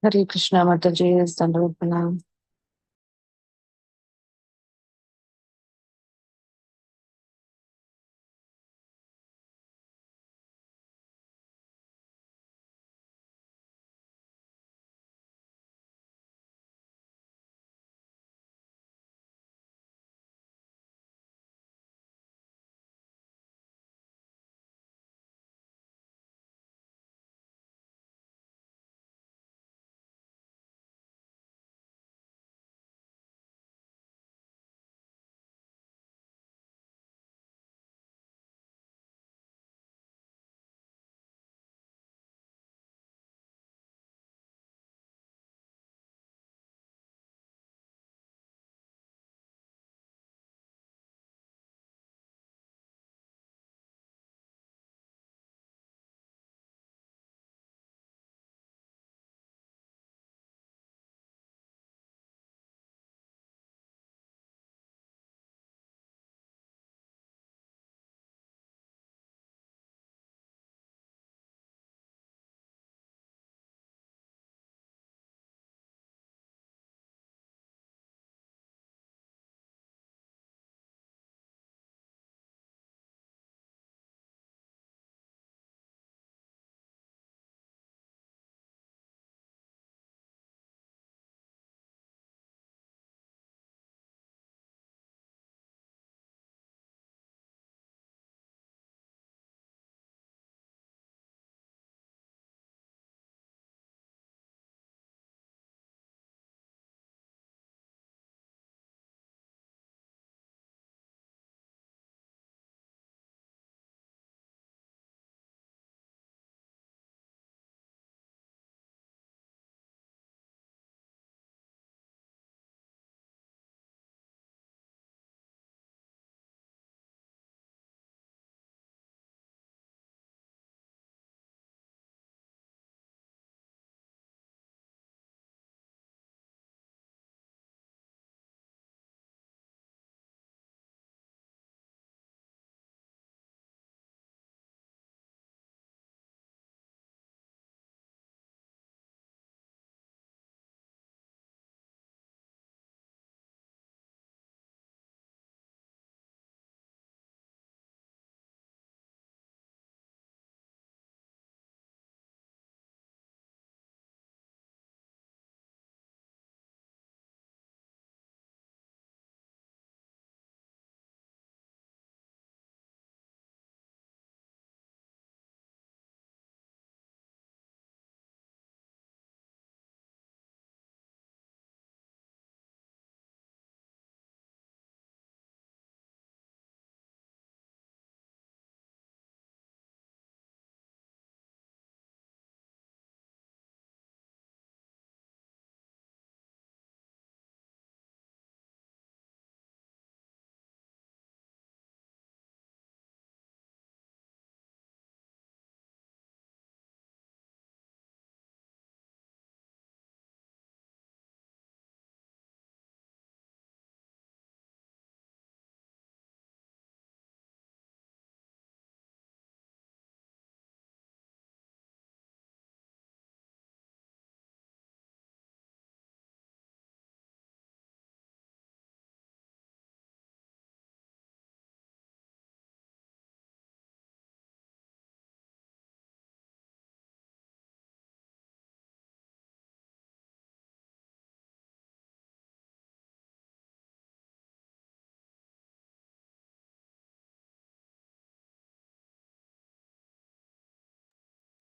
Hare Krishna Mataji is Dandavapana.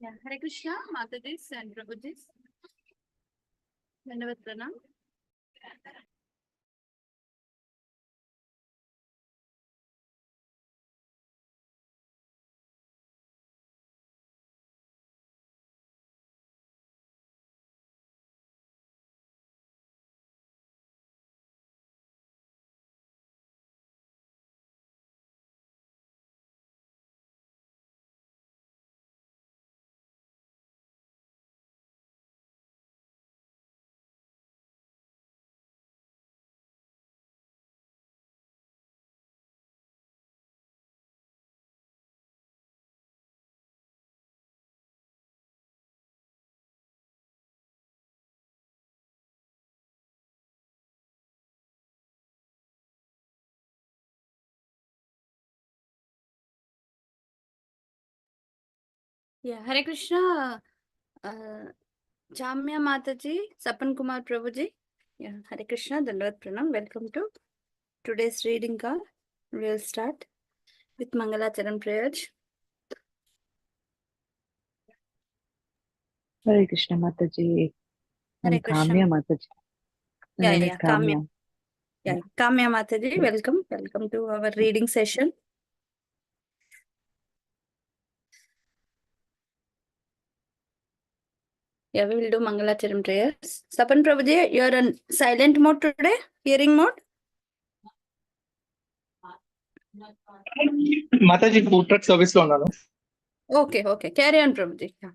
Yeah, Hare Krishna, Mataji and Prabhuji. Dandavat Pranam. Yeah, Hare Krishna, Jamya Mataji, Sapan Kumar Prabhuji. Yeah, Hare Krishna, Dandavat Pranam. Welcome to today's reading call. We will start with Mangala Charan prayers. Hare Krishna Mataji. Hare I'm Krishna. Kamya Mataji. My name is Kamya. Kamya. Yeah, Kamya Mataji, welcome. Welcome to our reading session. Yeah, we will do Mangala Charan prayers. Sapan Prabhuji, you are on silent mode today, hearing mode. Mataji food truck service లో ఉన్నాను. Okay, carry on Prabhuji. Yeah.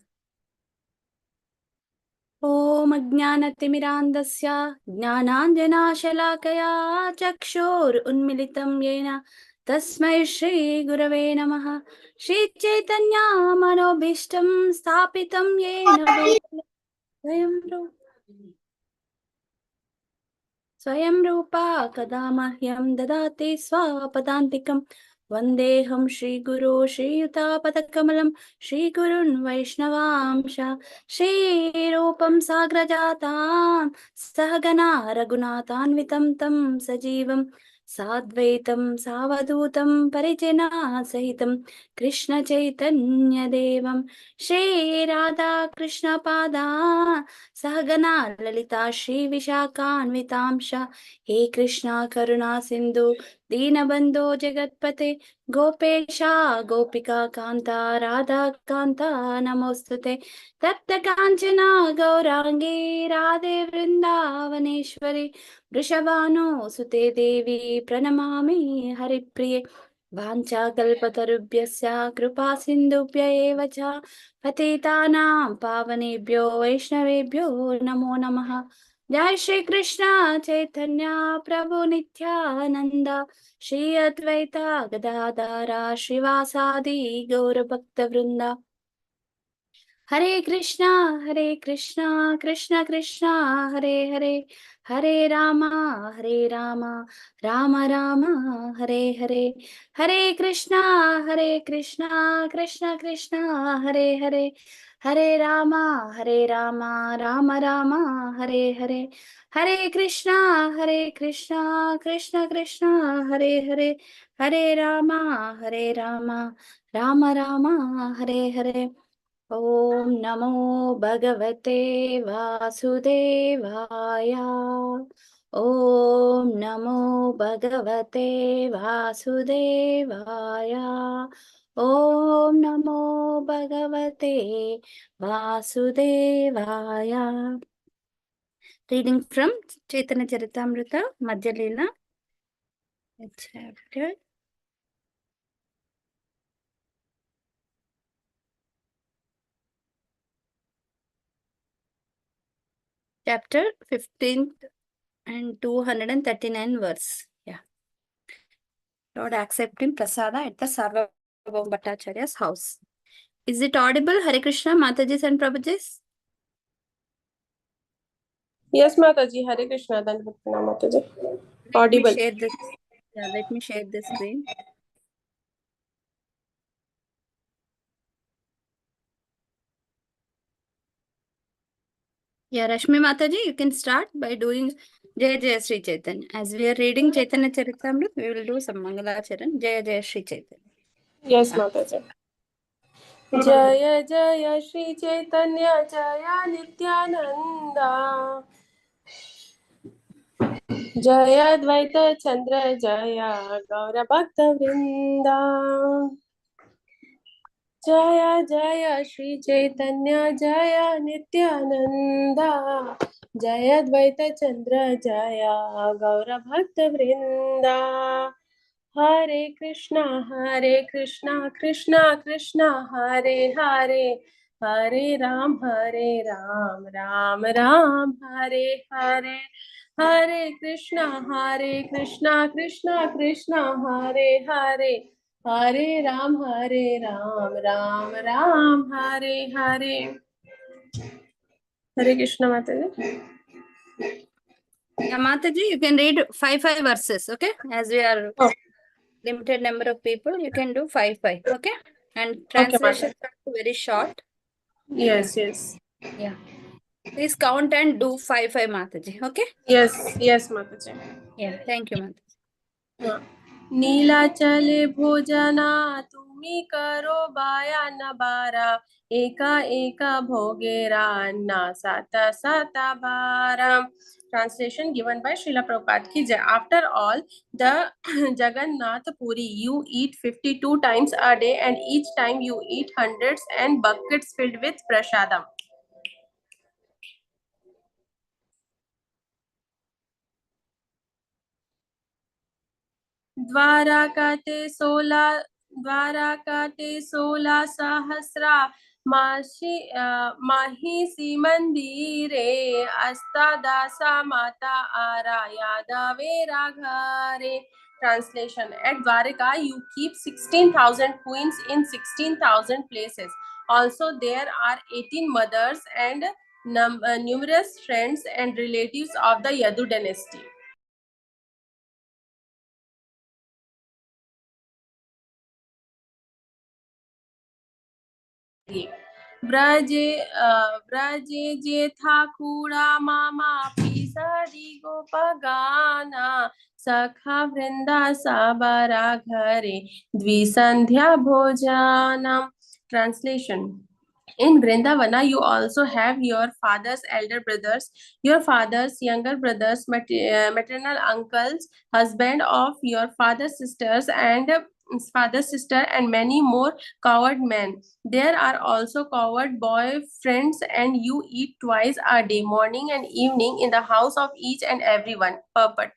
ॐ अज्ञानतिमिरान्धस्य ज्ञानाञ्जनाशलाकया चक्षुरुन्मिलितं येन तस्मै श्रीगुरवे नमः. श्रीचैतन्यमनोभीष्टं स्थापितं येन स्वयं रूपा कदा मह्यं ददाति स्वपदान्तिकं. वन्देऽहं श्रीगुरो श्रीयुतापदकमलं श्रीगुरुन् वैष्णवांश श्रीरूपं साग्रजातां सहगना रघुनाथान्वितं तं सजीवं साद्वैतं सावधूतं परिजनसहितं कृष्णचैतन्यदेवं श्रीराधाकृष्णपादा सहगना ललिता श्रीविशाखान्वितांश. हे कृष्णा करुणा सिन्धु दीनबन्धो जगत्पते गोपेशा गोपिका कान्ता राधा कान्ता नमोस्तुते. तप्त काञ्चना गौराङ्गी राधे वृन्दावनेश्वरी वृषभानुसुते देवी प्रणमामि हरिप्रिये. वाञ्छाकल्पतरुभ्यश्च कृपा सिन्धुभ्य एव च पतितानां पावनेभ्यो वैष्णवेभ्यो नमो नमः. जय श्री कृष्ण चैतन्य प्रभु नित्यानंद श्री अद्वैत गदाधर श्रीवासादि गौरभक्त वृंदा. हरे कृष्णा कृष्ण कृष्ण हरे हरे हरे राम राम राम हरे हरे. हरे कृष्णा कृष्ण कृष्ण हरे हरे हरे राम राम राम हरे हरे. हरे कृष्णा कृष्ण कृष्ण हरे हरे हरे राम राम राम हरे हरे. ॐ नमो भगवते वासुदेवाय. ॐ नमो भगवते वासुदेवाय. ॐ नमो भगवते वासुदेवाय. Reading from Chaitanya Charitamrita, Madhya Leela, chapter 15 and 239 verse. Yeah. Lord accepting prasada at the Sarvabhauma Bhattacharya's house. Is it audible, Hare Krishna, Matajis and Prabhujis? Yes, Mataji. Hare Krishna. Dandavat Pranam, Mataji. Audible. Let me share the screen. Yeah, Rashmi Mataji, you can start by doing Jaya Jaya Sri Chaitanya. As we are reading Chaitanya Charitamrita, we will do some Mangala Charan. Jaya Jaya Sri Chaitanya. Yes, Mataji. Jaya Jaya Shri Chaitanya Jaya Nityananda Jaya Advaita Chandra Jaya Gaura Bhakta Vrinda. Jaya Jaya Shri Chaitanya Jaya Nityananda Jaya Advaita Chandra Jaya Gaura Bhakta Vrinda. Hare Krishna Krishna Krishna Hare Hare Hare Ram Ram Ram Hare Hare. Hare Krishna Krishna Krishna Hare Hare Hare Ram Ram Ram Hare Hare. Hare Krishna Mataji. Yeah, Mataji, you can read 5 verses, okay? As we are limited number of people, you can do 5. Okay? And Okay, translations Mataji. are very short. Yes, yes. Yeah. Please count and do 5 Mataji. Okay? Yes, yes, Mataji. Yeah. Thank you, Mataji. हाँ. नीलाचले भोजना तुम्ही करो बाया न बारा एका एका भोगेरा अन्ना साता साता बारा. Translation given by Srila Prabhupada ki jai. After all, the Jagannath Puri, you eat 52 times a day, and each time you eat hundreds and buckets filled with prasadam. द्वारकाते 16 सहस्रा माहिषी मंदिरे अष्टादशा माता आरा यादवेरा घरे. Translation: At Dwaraka, you keep 16,000 queens in 16,000 places. Also, there are 18 mothers and numerous friends and relatives of the Yadu dynasty. ब्रजे जे था कूड़ा मामा पिसरी गोपगाना सखा वृंदा सबरा घरे द्विसंध्या भोजनम. Translation: In Vrindavana, you also have your father's elder brothers, your father's younger brothers, maternal uncles, husband of your father's sisters, and father's sister, and many more coward men. There are also coward boy friends, and you eat twice a day, morning and evening, in the house of each and everyone. Purport.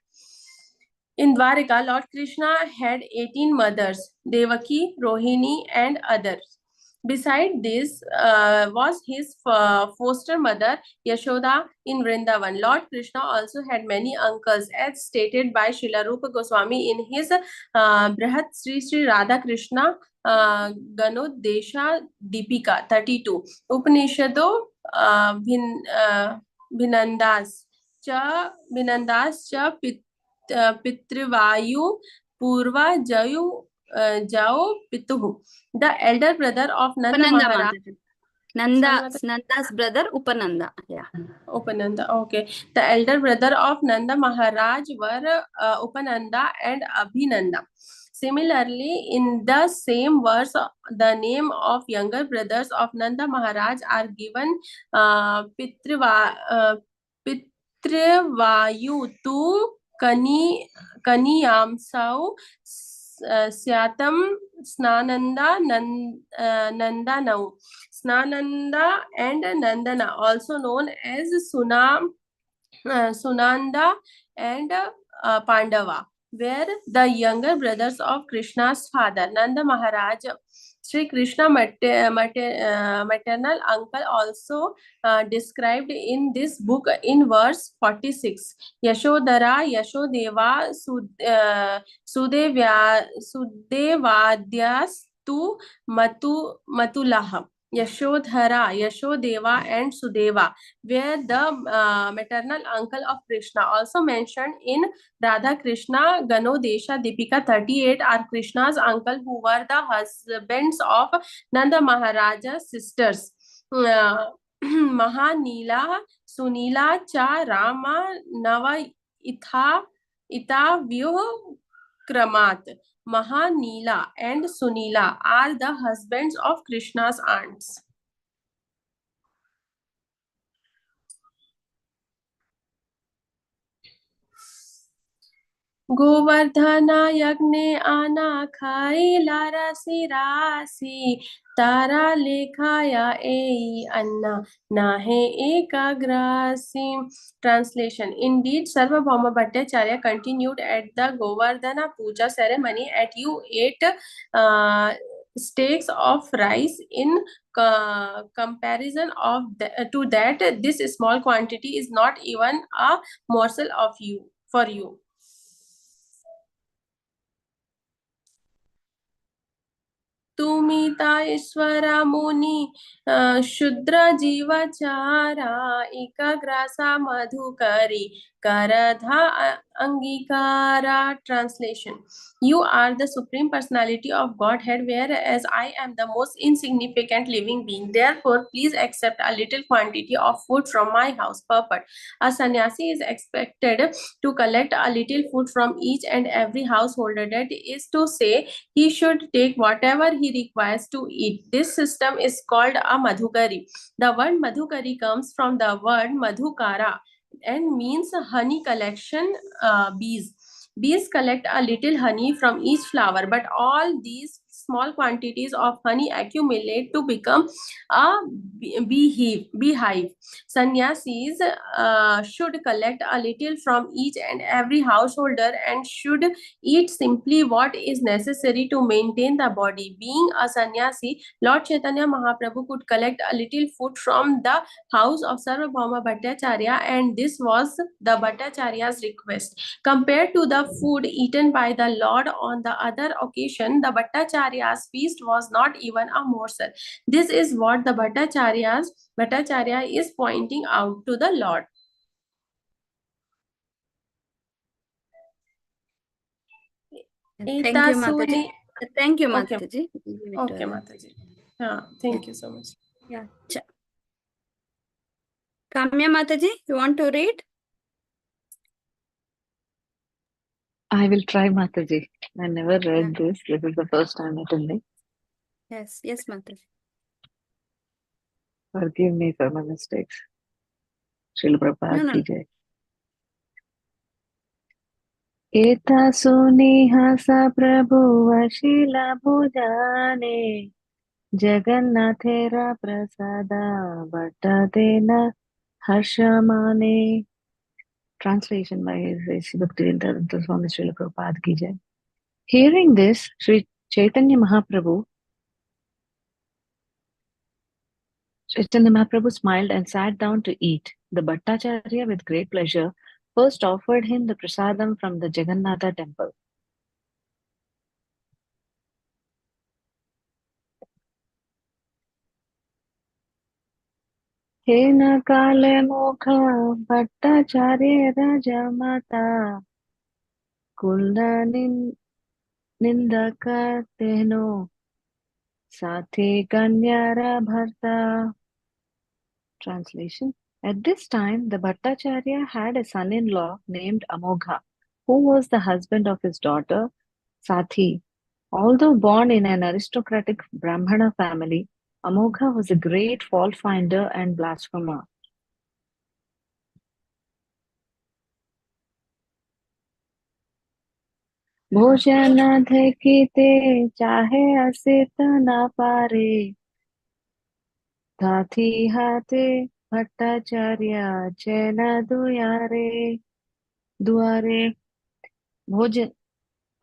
In Dwarika, Lord Krishna had 18 mothers, Devaki, Rohini, and others. Beside this was his foster mother, Yashoda, in Vrindavan. Lord Krishna also had many uncles, as stated by Srila Rupa Goswami in his Brihat Sri Radha Krishna Ganodesha Deepika 32. Upanishado Bhinandas cha पितृवायु पूर्वा जाओ पितुः. The elder brother of Nanda Upananda Maharaj. Mataji. Nanda's brother Upananda. Yeah. Upananda. Okay. The elder brother of Nanda Maharaj were Upananda and Abhinanda. Similarly, in the same verse, the name of younger brothers of Nanda Maharaj are given Pitravayu to Kaniyamsau Syatam Snananda Nandanau. Snananda and Nandana, also known as Sunanda and Pandava, were the younger brothers of Krishna's father, Nanda Maharaj. Sri Krishna maternal uncle also described in this book in verse 46. Yashodhara, Yashodeva, Sudevadyas tu Matulaha. Yashodhara, Yashodeva, and Sudeva were the maternal uncle of Krishna. Also mentioned in Radha Krishna Ganodesha Deepika 38 are Krishna's uncle, who were the husbands of Nanda Maharaja's sisters. Mahanila, Sunila, Cha, Rama, Nava, Ita Vyuh Kramat. Mahanila and Sunila are the husbands of Krishna's aunts. Govardhana यज्ञे आना खाईला राशि राशि तारा लेखाया ए अन्ना नाहे एकाग्रासी. Translation: Indeed, Sarvabhauma Bhattacharya continued at the Govardhana Puja ceremony at you 8 stakes of rice. In comparison to that, this small quantity is not even a morsel of you for you. तुमिता ईश्वर मुनि शूद्र जीवचारा एकाग्रासा मधुकरी करधा अंगीकारा. Translation: You are the supreme personality of Godhead, whereas I am the most insignificant living being. Therefore, please accept a little quantity of food from my house. Purport: A sannyasi is expected to collect a little food from each and every householder. That is to say, he should take whatever he requires to eat. This system is called a madhukari. The word madhukari comes from the word madhukara and means honey collection. Bees. Bees collect a little honey from each flower, but all these small quantities of honey accumulate to become a beehive. Sannyasis should collect a little from each and every householder and should eat simply what is necessary to maintain the body. Being a sannyasi, Lord Chaitanya Mahaprabhu could collect a little food from the house of Sarvabhauma Bhattacharya, and this was the Bhattacharya's request. Compared to the food eaten by the Lord on the other occasion, the Bhattacharya's feast was not even a morsel. This is what the Bhattacharya is pointing out to the Lord. Thank you, Mataji. Thank you, Okay. Mataji. Okay, Mataji. Thank you so much. Yeah. Kamya Mataji, you want to read? I will try, Mataji. I never read this. This is the first time attending. Yes, Mataji. Forgive me for my mistakes. Srila Prabhupada ki jai. Eta suniha sa prabhu ashila bhujane Jagannathera prasada bhattadena harshamane. Translation by His Bhaktivedanta Swami Srila Prabhupada ki jai. Hearing this, Sri Chaitanya Mahaprabhu smiled and sat down to eat. The Bhattacharya, with great pleasure, first offered him the prasadam from the Jagannatha temple. Hena kale mokha Bhattacharya rajamata Kulna nindaka tehno Sathe kanyara bharta. Translation: At this time, the Bhattacharya had a son-in-law named Amogha, who was the husband of his daughter, Sathi. Although born in an aristocratic Brahmana family, Amogha was a great fault-finder and blasphemer. Bhojana dhekite chahe asit na pare Sathi hate Bhattacharya chena duyare. Bhojan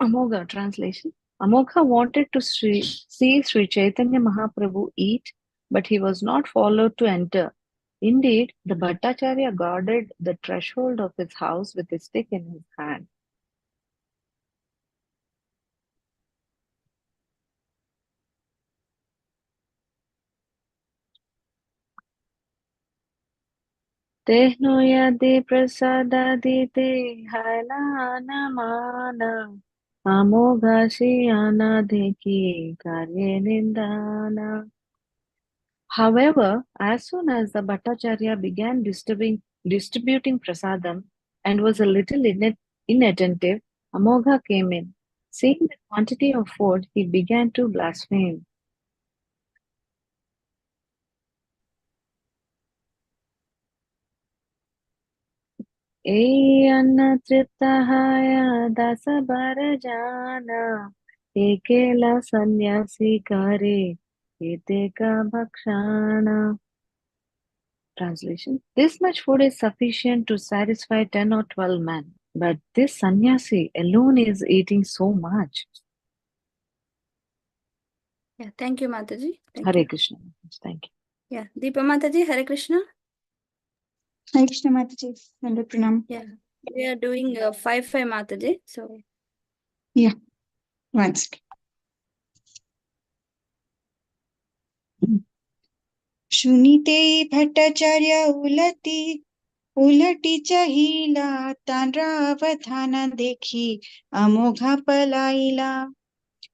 Amogha. Translation: Amogha wanted to see Sri Chaitanya Mahaprabhu eat, but he was not followed to enter. Indeed, the Bhattacharya guarded the threshold of his house with a stick in his hand. Tehno yadi prasadadite hailana mana Amogha shiyana dheki karye nindana. However, as soon as the Bhattacharya began distributing prasadam and was a little inattentive, Amogha came in. Seeing the quantity of food, he began to blaspheme. Ei anna triptahaya dasa barajana ekela sannyasi kare eteka bhakshana. Translation: This much food is sufficient to satisfy 10 or 12 men, but this sannyasi alone is eating so much. Yeah, thank you, Mataji. Hare Krishna. Thank you. Yeah, Deepa Mataji, Hare Krishna. Hare Krishna Mataji. Nanda Pranam. Yeah, we are doing 5-5 Mataji. So, Yeah, one second. शुनिते Bhattacharya उलटी चहिला तांड्रावधाना देखी अमोघा पलाइला.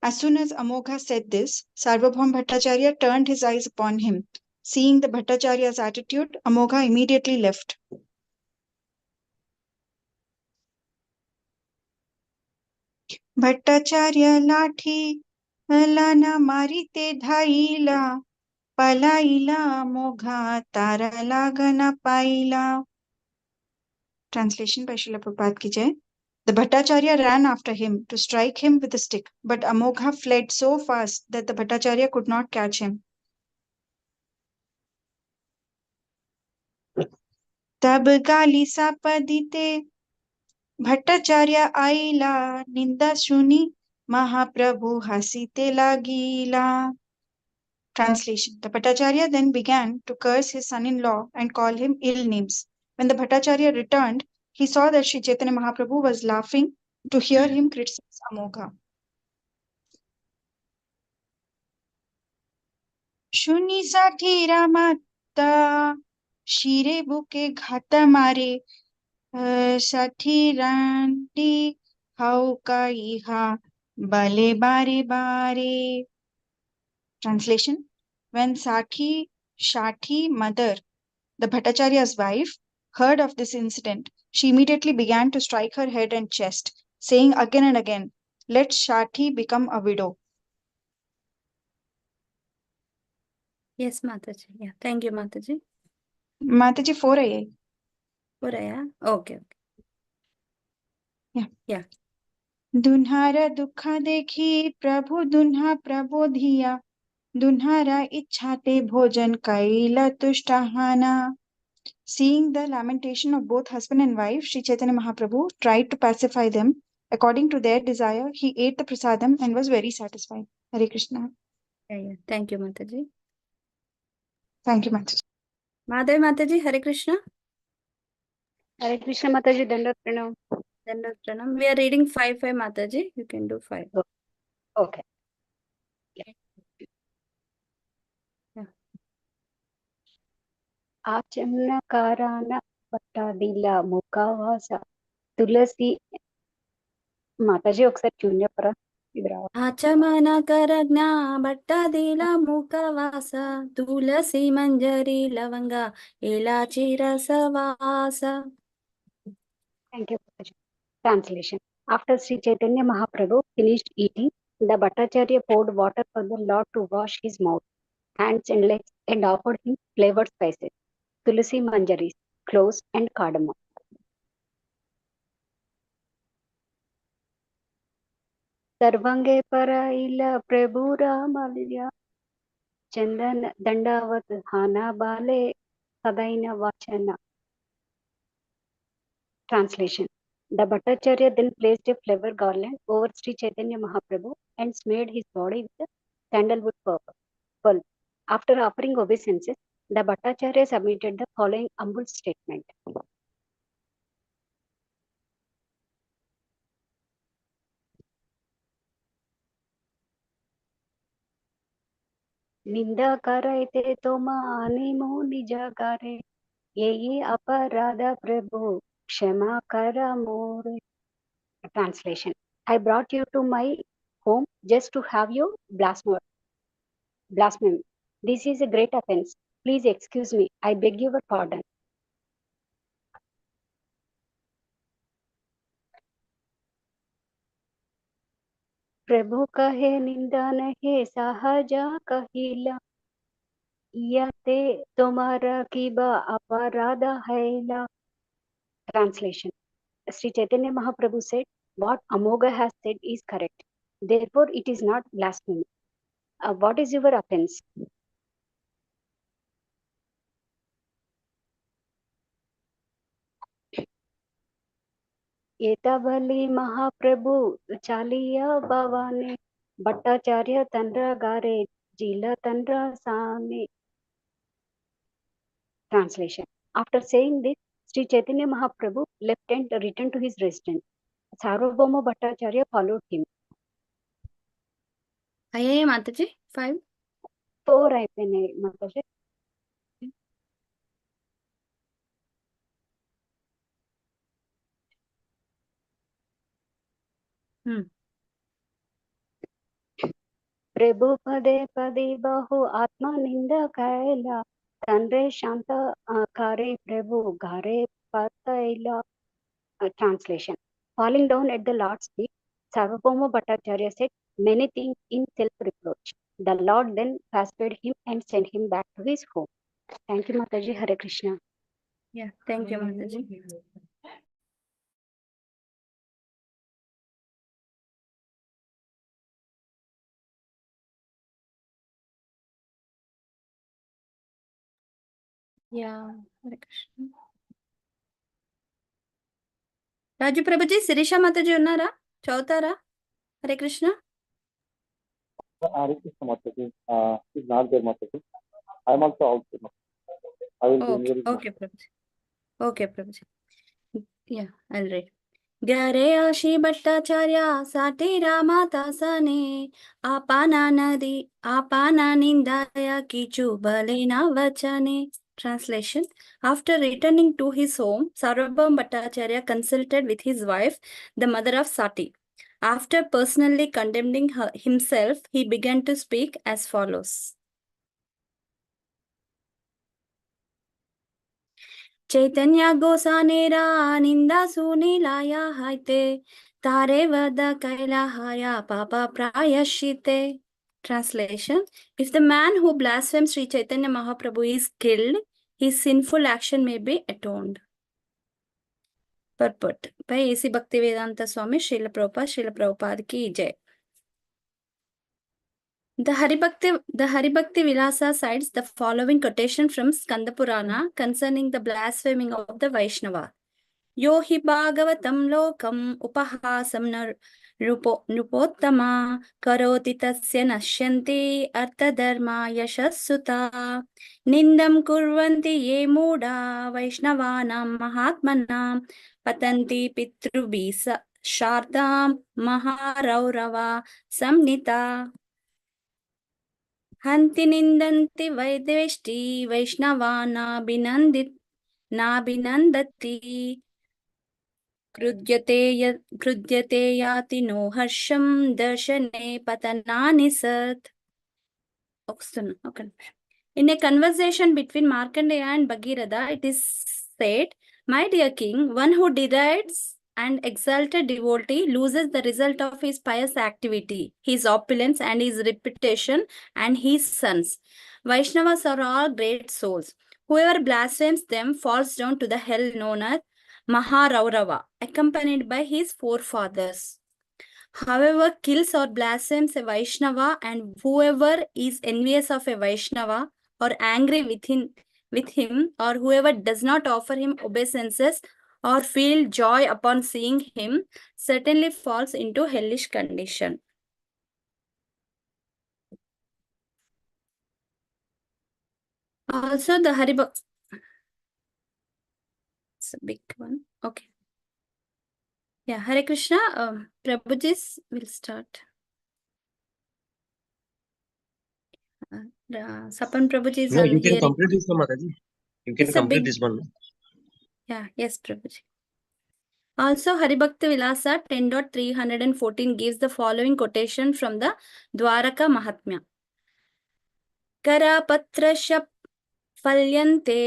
As soon as Amogha said this, Sarvabhaum Bhattacharya turned his eyes upon him. Seeing the Bhattacharya's attitude, Amogha immediately left. Bhattacharya lathi lana marite dhaila palaila Amogha tara lagana paila. Translation by Srila Prabhupada ki jai. The Bhattacharya ran after him to strike him with a stick, but Amogha fled so fast that the Bhattacharya could not catch him. तब गाली सापदिते भट्टाचार्य आईला निंदा सुनी महाप्रभु हसीते लागीला. Translation. The Bhattacharya then began to curse his son-in-law and call him ill names. When the Bhattacharya returned, he saw that Sri Chaitanya Mahaprabhu was laughing to hear him criticize Amogha. Shuni साठी रामाता शिरे bouquet घात मारे साठी रांडी हौकाइहा bale bare bare. Translation. When Shati mother, the Bhattacharya's wife, heard of this incident, she immediately began to strike her head and chest, saying again and again, "Let Shati become a widow." Yes, Mataji. Yeah, thank you, Mataji. Mataji 4 hai. Yeah. Okay. Yeah. दुन्हारा दुखा देखी प्रभु दुन्हा प्रबोधिया दुन्हारा इच्छाते भोजन कैला तुष्टाहाना. Seeing the lamentation of both husband and wife, Sri Chaitanya Mahaprabhu tried to pacify them. According to their desire, he ate the prasadam and was very satisfied. Hare Krishna. Yeah. Thank you, Mataji. Thank you, Mataji. Madhya Mataji, Hare Krishna. Hare Krishna Mataji, Dandat Pranam. Dandat Pranam. We are reading 5 Mataji. You can do 5. Okay. आचमनकारान పట్టాదిలా ముఖవాస తులసి మాతాజీ ఒకసారి tune చెప్పరా ఇది రావాలి ఆచమనకరజ్ఞ భట్టదిల ముఖవాస తులసి మంజరి లవంగ ఇలాచి రసవాస. Thank you Mataji. Translation. After Sri Chaitanya Mahaprabhu finished eating, the Bhattacharya poured water for the Lord to wash his mouth, hands and legs and offered him flavored spices, tulsi manjaris, cloves and cardamom. सर्वांगे पराइल प्रभु रामलिया चंदन दंडावत हाना बाले सदैन वचन. Translation. The Bhattacharya then placed a flower garland over Sri Chaitanya Mahaprabhu and smeared his body with sandalwood pulp. After offering obeisances, the Bhattacharya submitted the following humble statement. निंदा करते तो माने मो निज करे ये अपराध प्रभु क्षमा कर मोरे. Translation. I brought you to my home just to have you blaspheme. This is a great offense. Please excuse me. I beg your pardon. प्रभु कहे निंदा नहीं सहजा कहिला यते तुम्हारा किबा अपराध हैला. Translation. Sri Chaitanya Mahaprabhu said, what Amogha has said is correct. Therefore, it is not blasphemy. What is your offense? एतावली महाप्रभु चालिया भवाने भट्टाचार्य तंद्रा गारे जिला तंद्रा साने. Translation. After saying this, Sri Chaitanya Mahaprabhu left and returned to his residence. Sarvabhauma Bhattacharya followed him. Aye Mataji, 5. 4 అయిపోయినాయి మాతాజీ. ప్రభు పదే పదే బహు ఆత్మ నింద కైలా తండ్రి శాంత కారే ప్రభు గారే పతైలా. Translation. Falling down at the Lord's feet, Sarvabhauma Bhattacharya said many things in self-reproach. The Lord then pacified him and sent him back to his home. Thank you, Mataji. Hare Krishna. Yeah, thank you, Mataji. Yeah, Hare Krishna. Raju Prabhuji, Sirisha Mataji unnara? Chautara? Hare Krishna. Hare Krishna Mataji. Is not there Mataji. I am also out there. I will be Okay, very okay, Prabhuji. Okay, Prabhuji. Yeah, I'll read. गरे आशी भट्टाचार्य साटेरा माता सने आपाना नदी आपाना निंदाया किचु Baleno वचने. Translation. After returning to his home, Sarvabhauma Bhattacharya consulted with his wife, the mother of Sati. After personally condemning himself, he began to speak as follows. चैतन्य गोसानेरा निंदा सुनीलाया हाइते तारे वद कैलाहाया papa prayashite. Translation. If the man who blasphemes Sri Chaitanya Mahaprabhu is killed, his sinful action may be atoned. Purport by A.C. Bhaktivedanta Swami Srila Prabhupada ki jai. The Haribhakti Vilasa cites the following quotation from Skanda Purana concerning the blaspheming of the Vaishnava. Yo hi bhagavatam lokam upahasam nupottama karoti tasya nashyanti artha dharma yashassuta nindam kurvanti ye muda vaishnavanam mahatmanam patanti pitrubhi shardam maharaurava samnita hanti nindanti vaidveshti vaishnavana binandati कृद्यते याति no हर्षं दर्शने पतनानि सत्. Okay. In a conversation between Markandeya and Bhagirath, it is said, "My dear king, one who derides an exalted devotee loses the result of his pious activity, his opulence and his reputation and his sons. Vaishnavas are all great souls. Whoever blasphemes them falls down to the hell known as Maharaurava, accompanied by his forefathers. However kills or blasphemes a Vaishnava and whoever is envious of a Vaishnava or angry with him or whoever does not offer him obeisances or feel joy upon seeing him certainly falls into hellish condition." Also the Haribhakti. It's a big one. Okay. Yeah, Hare Krishna. Prabhuji will start. Sapan Prabhuji is No, on you can hearing. complete this one, Mataji. You can It's a complete big. this one. Yeah, yes, Prabhuji. Also, Haribhakti Vilasa 10.314 gives the following quotation from the Dwaraka Mahatmya. Karapatrasya falyante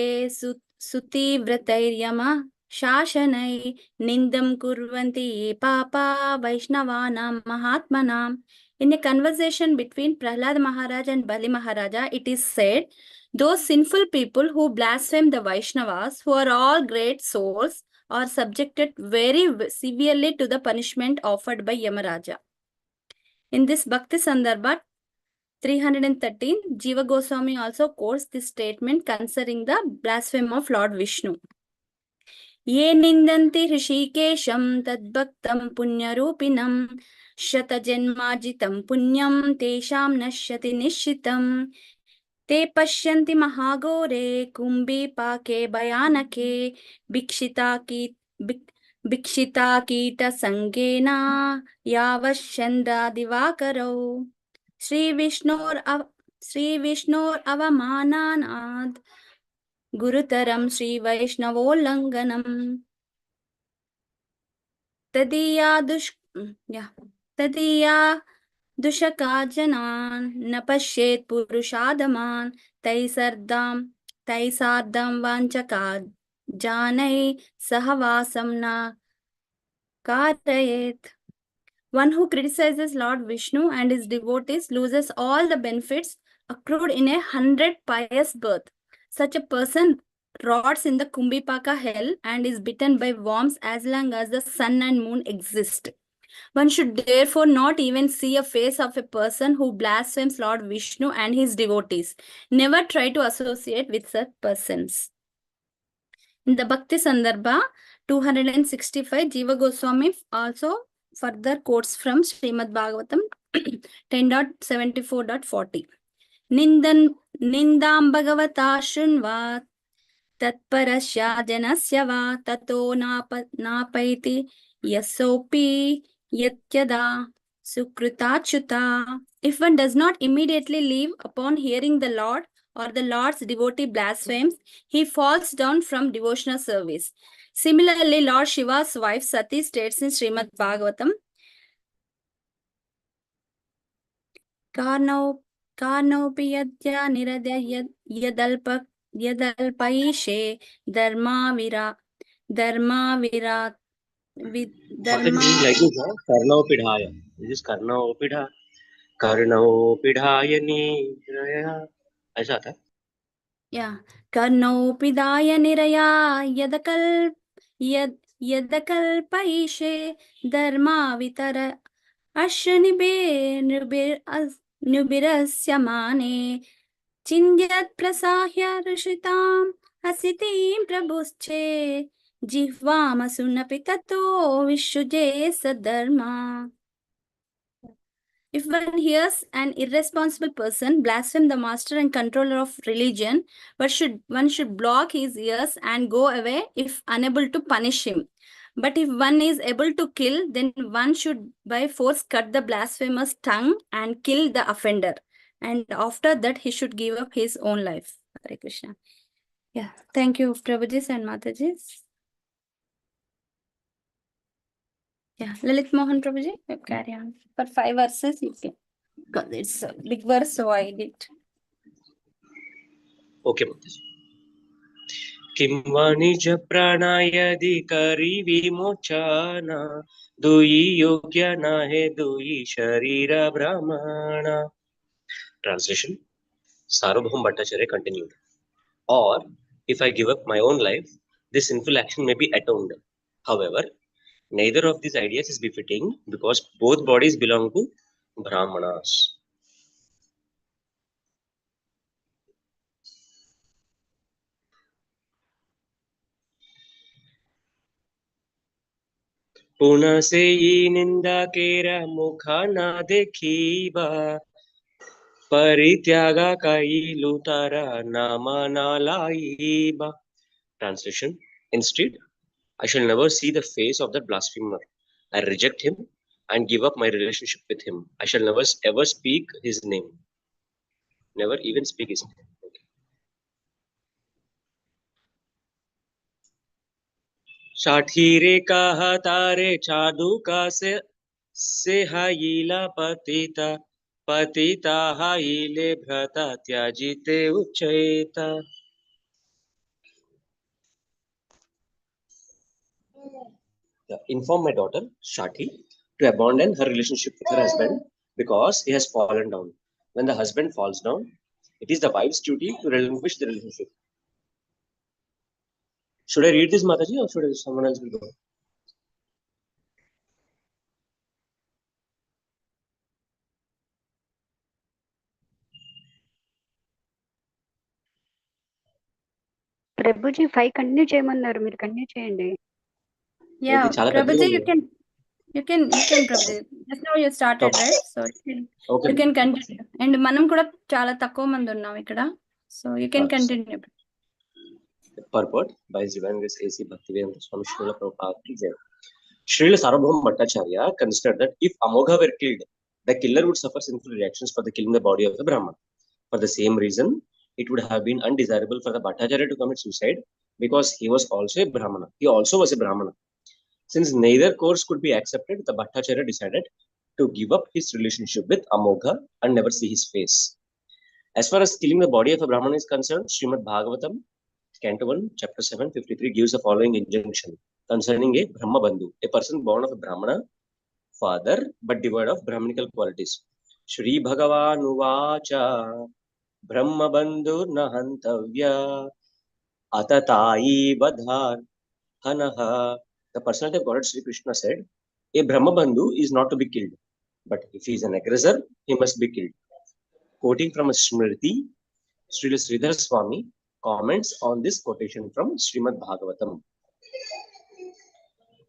sutivratairyama shashanai nindam kurvanti ye papa vaishnavanam mahatmanam. In a conversation between Prahlad Maharaj and Bali Maharaja, it is said, those sinful people who blaspheme the Vaishnavas, who are all great souls, are subjected very severely to the punishment offered by Yamaraja. In this Bhakti Sandarbha 313, Jiva Goswami also quotes this statement concerning the blasphemy of Lord Vishnu. Ye nindanti hrishikesham tadbhaktam punyarupinam shatajanmajitam punyam tesham nashyati nishitam te pashyanti mahagore kumbi pake bayanake bhikshita kita sangena yavashyandra divakarau. Sri Vishnor Sri Vishnor avamananad Gurutaram Sri Vaishnavollanganam Tadiya Tadiya Dushakajanan Napashet Purushadaman Taisardam Vanchaka Janai Sahavasam na Karayet. One who criticizes Lord Vishnu and his devotees loses all the benefits accrued in 100 pious births. Such a person rots in the Kumbhipaka hell and is bitten by worms as long as the sun and moon exist. One should therefore not even see a face of a person who blasphemes Lord Vishnu and his devotees. Never try to associate with such persons. In the Bhakti Sandarbha 265, Jiva Goswami also further quotes from Srimad Bhagavatam 10.74.40. Nindam Bhagavata Shunvat Tatparasya Janasya Va Tato Napaiti Yasopi Yatyada Sukritachuta. If one does not immediately leave upon hearing the Lord or the Lord's devotee blasphemes, he falls down from devotional service. Similarly, Lord Shiva's wife Sati states in Srimad Bhagavatam, Karnopi yadya niradya yadalpaishe dharma vira Mataji, like this, huh? Karnaopidhaya. This is Karnaopidha. Karnaopidhaya Nidraya. ऐसा आता है. Yeah. Karnopidaya niraya yadakalpaishe dharma vitara ashnibe nubirasyamane Chindyat prasahya rishitam asitim prabhusche jihvama sunapitato vishuje sadharma. If one hears an irresponsible person blaspheme the master and controller of religion, one should block his ears and go away if unable to punish him. But if one is able to kill, then one should by force cut the blasphemer's tongue and kill the offender. And after that, he should give up his own life. Hare Krishna. Yeah. Thank you, Prabhujis and Matajis. Yeah. Lalit Mohan Prabhuji, you carry on. For 5 verses, you can. Because it's a big verse, so I did. Okay, Mataji. किं वा निज प्राणायधिकरि विमोचन दुई योग्य न है दुई शरीर ब्रह्मण. Translation. Sarvabhaum Bhattacharya continued. Or, if I give up my own life, this sinful action may be atoned. However, neither of these ideas is befitting because both bodies belong to Brahmanas. पुनः से ये निंदा केरा मुखा ना देखीबा परित्यागा काई लुतारा नामा ना लाईबा. Translation. Instead, I shall never see the face of that blasphemer. I reject him and give up my relationship with him. I shall never ever speak his name. Never even speak his name. साठीरे कहा तारे चादुका से हाइला पतिता पतिता हाइले भ्रता त्याजिते उच्चैता. Inform my daughter Shati to abandon her relationship with her husband because he has fallen down. When the husband falls down, it is the wife's duty to relinquish the relationship. Should I read this, Mataji, or should someone else will go? Prabhuji 5 continue చేయమన్నారు, మీరు continue చేయండి. Yeah, చాలా Prabhuji, పెద్దగా you can Prabhuji. Just now you started, right? So Okay. you can continue. And manam kuda చాలా తక్కువ మంది ఉన్నాం ఇక్కడ. So you can continue. Purport by His Divine Grace A.C. Bhaktivedanta Swami Srila Prabhupada ki jai. Srila Sarvabhaum Bhattacharya considered that if Amogha were killed, the killer would suffer sinful reactions for the killing the body of the Brahman. For the same reason, it would have been undesirable for the Bhattacharya to commit suicide because he was also a Brahmana. He also was a Brahmana. Since neither course could be accepted, the Bhattacharya decided to give up his relationship with Amogha and never see his face. As far as killing the body of a Brahmana is concerned, Srimad Bhagavatam, Canto 1, Chapter 7, 53 gives the following injunction concerning a Brahma Bandhu, a person born of a Brahmana father but devoid of Brahminical qualities. Shri Bhagavan Uvacha Brahma Bandhu Nahantavya Atatayi Badhar Hanaha. The personality of God Sri Krishna said, a Brahma Bandhu is not to be killed, but if he is an aggressor, he must be killed. Quoting from a Smriti, Srila Sridhar Swami comments on this quotation from Srimad Bhagavatam.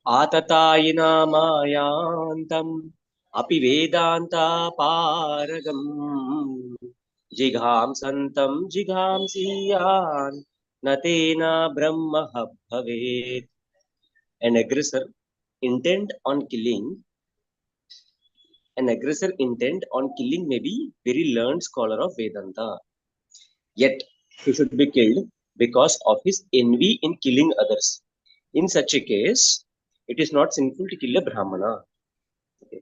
Atatayina mayantam api vedanta paragam jigham santam jigham siyan natena brahma bhavet. An aggressor intent on killing may be very learned scholar of Vedanta. Yet he should be killed because of his envy in killing others. In such a case, it is not sinful to kill a Brahmana. Okay.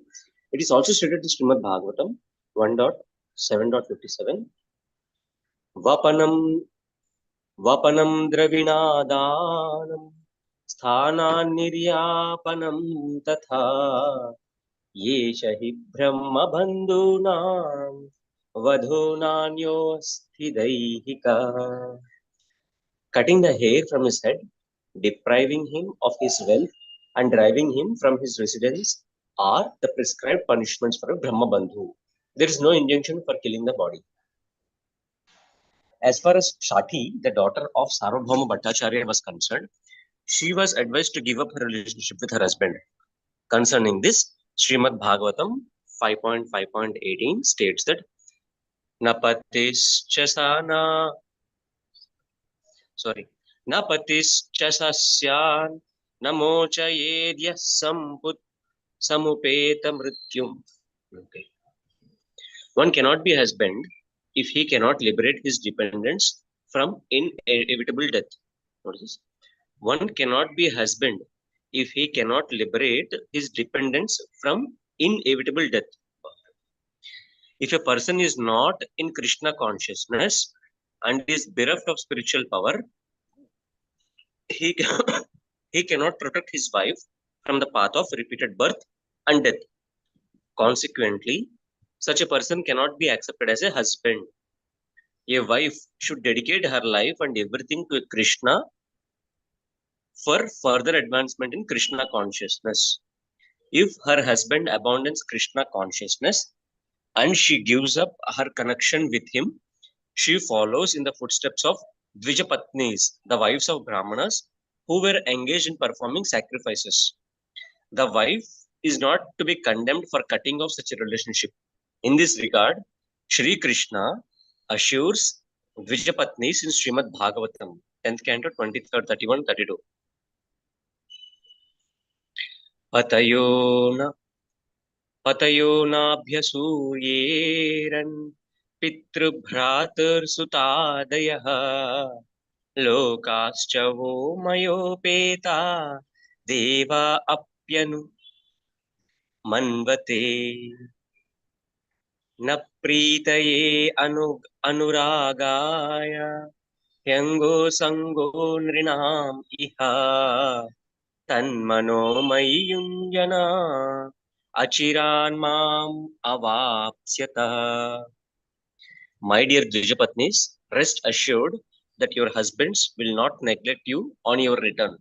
It is also stated in Srimad Bhagavatam 1.7.57 Vapanam Dravinadanam Sthanan Niryapanam Tatha Yesha hi Brahma Bandhunam Vadhunanyo Sthidahika. Cutting the hair from his head, depriving him of his wealth, and driving him from his residence are the prescribed punishments for a Brahma Bandhu. There is no injunction for killing the body. As far as Shati, the daughter of Sarvabhauma Bhattacharya, was concerned, she was advised to give up her relationship with her husband. Concerning this, Srimad Bhagavatam 5.5.18 states that Napatischa sasyan namochayedya samupeta mrityum. Okay. One cannot be a husband if he cannot liberate his dependents from inevitable death. Notice, one cannot be a husband if he cannot liberate his dependents from inevitable death. If a person is not in Krishna consciousness and is bereft of spiritual power, he cannot protect his wife from the path of repeated birth and death. Consequently, such a person cannot be accepted as a husband. A wife should dedicate her life and everything to Krishna for further advancement in Krishna consciousness. If her husband abandons Krishna consciousness and she gives up her connection with him, she follows in the footsteps of Dvijapatnis, the wives of Brahmanas, who were engaged in performing sacrifices. The wife is not to be condemned for cutting off such a relationship. In this regard, Shri Krishna assures Dvijapatnis in Srimad Bhagavatam, 10th canto, 23rd, 31, 32. Patayo nabhyasuyeran pitrubhratur-sutadayaha lokascha vo mayopeta deva apyanu manvate na pritaye anuragaya hyango sango nrinam iha tanmanomaya achiran mam avapsyata. My dear Dvijapatnis, rest assured that your husbands will not neglect you on your return,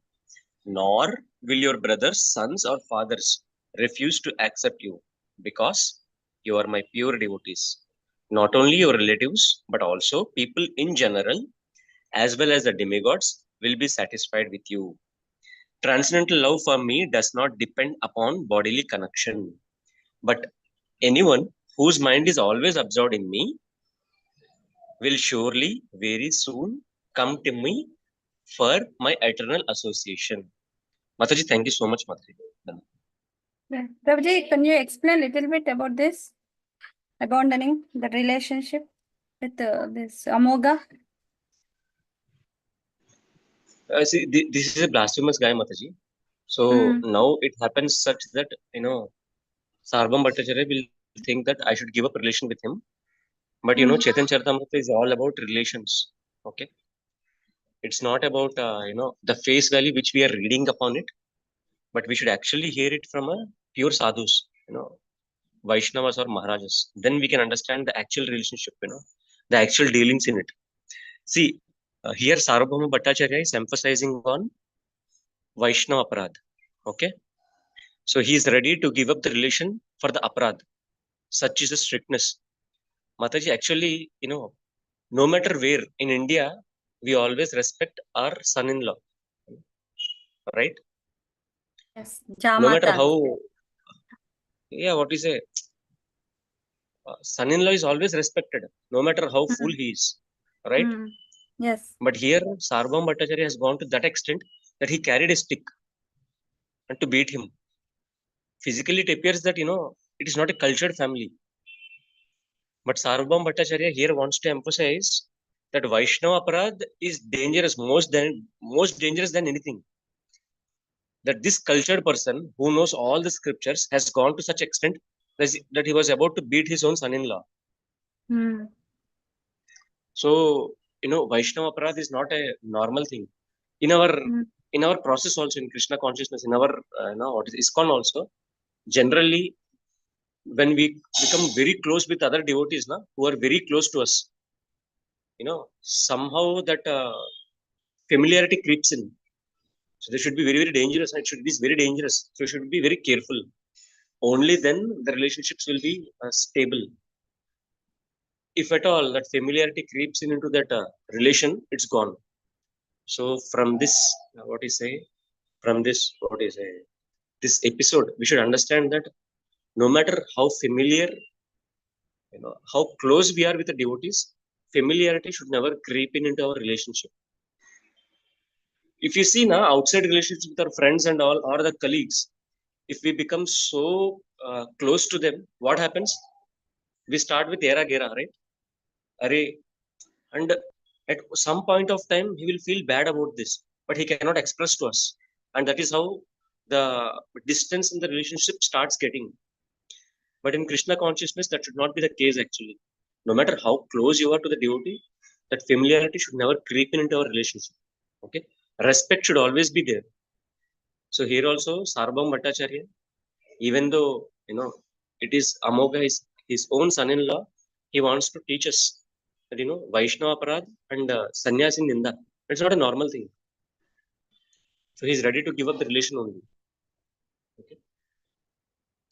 nor will your brothers, sons, or fathers refuse to accept you, because you are my pure devotees. Not only your relatives, but also people in general, as well as the demigods, will be satisfied with you. Transcendental love for me does not depend upon bodily connection, but anyone whose mind is always absorbed in me will surely very soon come to me for my eternal association. Mataji, thank you so much, Mataji. Prabhuji, can you explain a little bit about this? Abandoning the relationship? with this Amoga? See, this is a blasphemous guy, Mataji. So now it happens such that, Sarvam Bhattacharya will think that I should give up relation with him. But Chaitanya Charitamrita is all about relations. Okay. It's not about, the face value which we are reading upon it, but we should actually hear it from a pure sadhus, Vaishnavas or Maharajas. Then we can understand the actual relationship, the actual dealings in it. See, here Sarvabhauma Bhattacharya is emphasizing on Vaishnava Aparad. Okay. So he is ready to give up the relation for the Aparad. Such is the strictness. Mataji, actually, no matter where in India, we always respect our son-in-law. Right? Yes. No matter Jamata. how, what is a son-in-law is always respected, no matter how fool he is. Right? Yes. But here, Sarvam Bhattacharya has gone to that extent that he carried a stick and to beat him. Physically, it appears that, it is not a cultured family. But Sarvabhauma Bhattacharya here wants to emphasize that Vaishnava Aparad is dangerous, most dangerous than anything. That this cultured person who knows all the scriptures has gone to such extent that he was about to beat his own son-in-law. So, Vaishnava Aparad is not a normal thing. In our process also, in Krishna consciousness, in our, what is ISKCON also, generally, when we become very close with other devotees, who are very close to us, somehow that familiarity creeps in. So they should be very, very dangerous. It should be very dangerous. So you should be very careful. Only then the relationships will be stable. If at all that familiarity creeps in into that relation, it's gone. So from this, this episode, we should understand that no matter how familiar, how close we are with the devotees, familiarity should never creep in into our relationship. If you see now outside relationships with our friends and all or the colleagues, if we become so close to them, what happens? We start with era gera, right? Array, and at some point of time, he will feel bad about this, but he cannot express to us, and that is how the distance in the relationship starts getting. But in Krishna consciousness, that should not be the case actually. No matter how close you are to the devotee, that familiarity should never creep in into our relationship. Okay, respect should always be there. So here also, Sarvabhauma Bhattacharya, even though it is Amoga is his own son-in-law, he wants to teach us that Vaishnava Aparad and Sannyas in Ninda. It's not a normal thing. So he's ready to give up the relation only. Okay.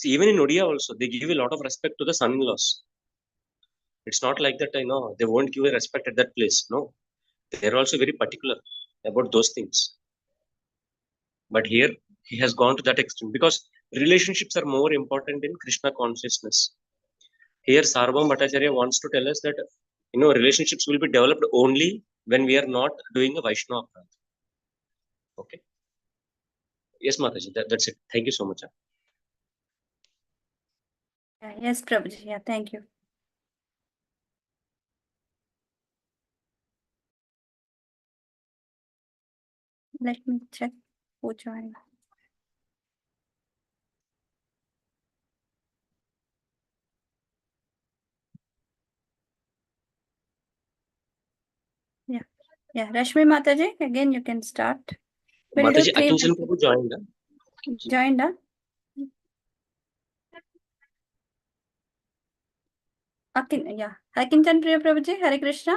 See, even in Odia also, they give a lot of respect to the son-in-laws. It's not like that, they won't give a respect at that place. No, they're also very particular about those things. But here, he has gone to that extent because relationships are more important in Krishna consciousness. Here, Sarvabhauma Bhattacharya wants to tell us that, relationships will be developed only when we are not doing a Vaishnava Aparad. Okay. Yes, Mataji, that's it. Thank you so much. Yes, Prabhuji. Yeah, thank you. Let me check who joined. Yeah. Yeah. Rashmi Mataji, again you can start. We'll do Mataji, 3 Akinchan minutes. Prabhu joined. Joined, huh? Yeah. Akinchan Priya Prabhuji, Hare Krishna.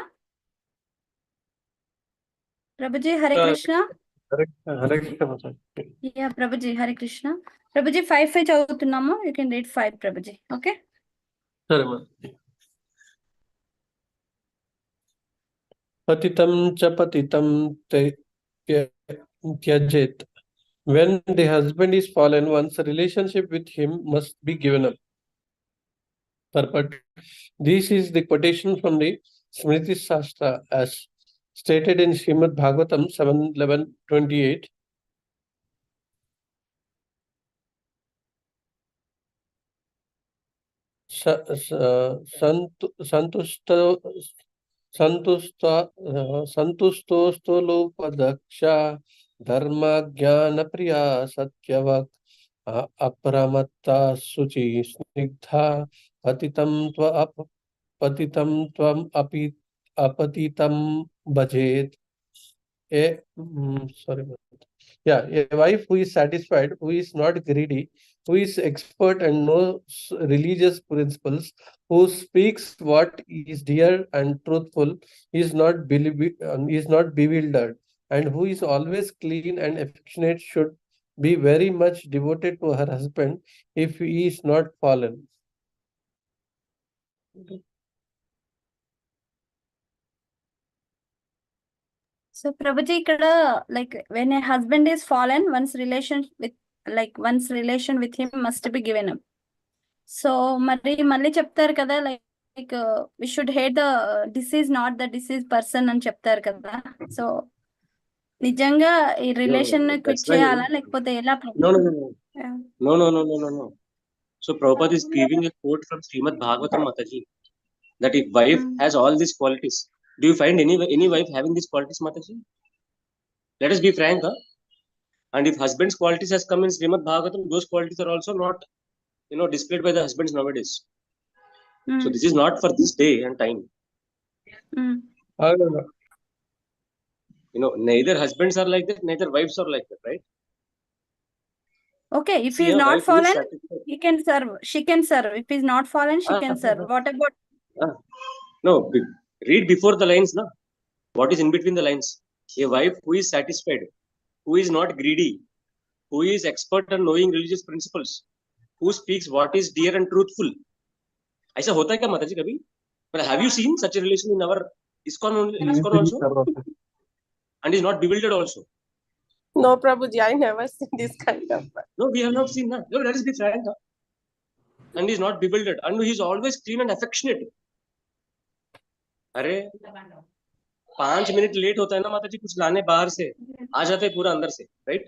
Prabhuji, Hare Krishna. Hare Krishna, Mataji. Yeah, Prabhuji, Hare Krishna. Prabhuji, 5 చదువుతున్నాము. You can read 5, Prabhuji. Okay? సరే Mataji. Patitam cha patitam tyajit. When the husband is fallen, one's relationship with him must be given up. Purport. This is the quotation from the Smriti Shastra as stated in Srimad Bhagavatam 7:11-28. संतुष्टोस्तु धर्म ज्ञान प्रिया सत्यवक् अप्रमत्ता शुचि स्निग्धा पतितं त्वम् अपि अपतितं भजेत्. Sorry. Yeah, a wife who is satisfied, who is not greedy, who is expert and knows religious principles, who speaks what is dear and truthful, is not bewildered, and who is always clean and affectionate should be very much devoted to her husband if he is not fallen. So Prabhuji, ikkada, like when a husband is fallen, one's relation with him must be given up. So Malli cheptaru kada, like we should hate the disease, not the diseased person అని చెప్తారు కదా. So నిజంగా ఈ relation quit చేయాలా లేకపోతే ఎలా? No. So Prabhupada is giving a quote from Srimad Bhagavatam Mataji that if wife has all these qualities, do you find any wife having these qualities, Mataji? Let us be frank, huh? And if husband's qualities has come in Srimad Bhagavatam, those qualities are also not, displayed by the husbands nowadays. So this is not for this day and time. Neither husbands are like that, neither wives are like that, right? Okay, if he is not fallen, he can serve. She can serve. If he is not fallen, she can serve. What about? No, read before the lines, na. What is in between the lines? A wife who is satisfied, who is not greedy, who is expert in knowing religious principles, who speaks what is dear and truthful. ऐसा होता है क्या माताजी कभी? But have you seen such a relation in our ISKCON also? And is not bewildered also. No, Prabhuji, I never seen this kind of. No, we have not seen that. No, let us be frank. And he is not bewildered. And he is always clean and affectionate. अरे 5 minute late होता है ना माता जी कुछ लाने बाहर से आ जाते हैं पूरा अंदर से, राइट?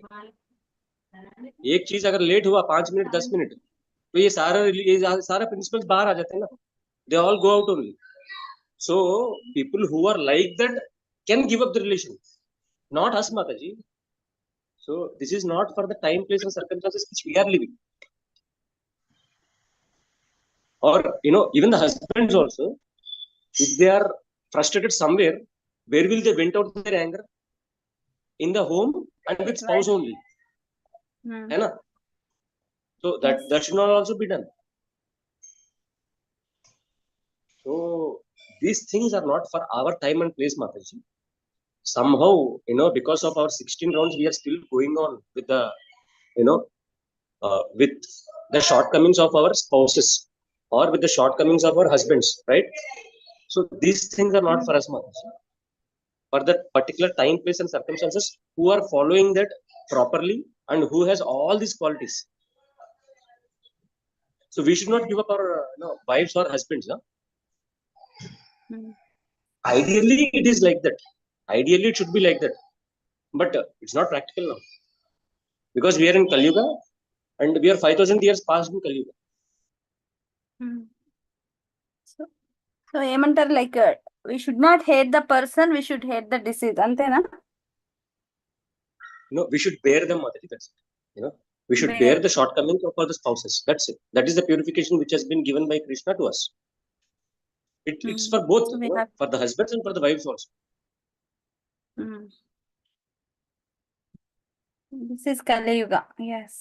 एक चीज अगर लेट हुआ 5 मिनट 10 मिनट तो ये सारा प्रिंसिपल्स बाहर आ जाते हैं ना. They all go out only. So people who are like that can give up the relation, not us, Mataji. So this is not for the time, place, and circumstances which we are living. Or even the husbands also, if they are frustrated somewhere, where will they vent out their anger? In the home and with spouse only. So that should not also be done. So these things are not for our time and place, Mataji. Somehow, because of our 16 rounds, we are still going on with the, with the shortcomings of our spouses or with the shortcomings of our husbands, right? So these things are not for us, Mataji. For that particular time, place, and circumstances, who are following that properly and who has all these qualities. So we should not give up our wives or husbands. Huh? Ideally, it is like that. Ideally, it should be like that. But it's not practical now. Because we are in Kali Yuga and we are 5,000 years past in Kali Yuga. So ఏమంటారు like we should not hate the person, we should hate the disease. అంతేనా? No, we should bear them, Mataji. That's it. We should bear the shortcomings of the spouses. That's it. That is the purification which has been given by Krishna to us. It's for both, for the husbands and for the wives also. This is Kali Yuga. Yes.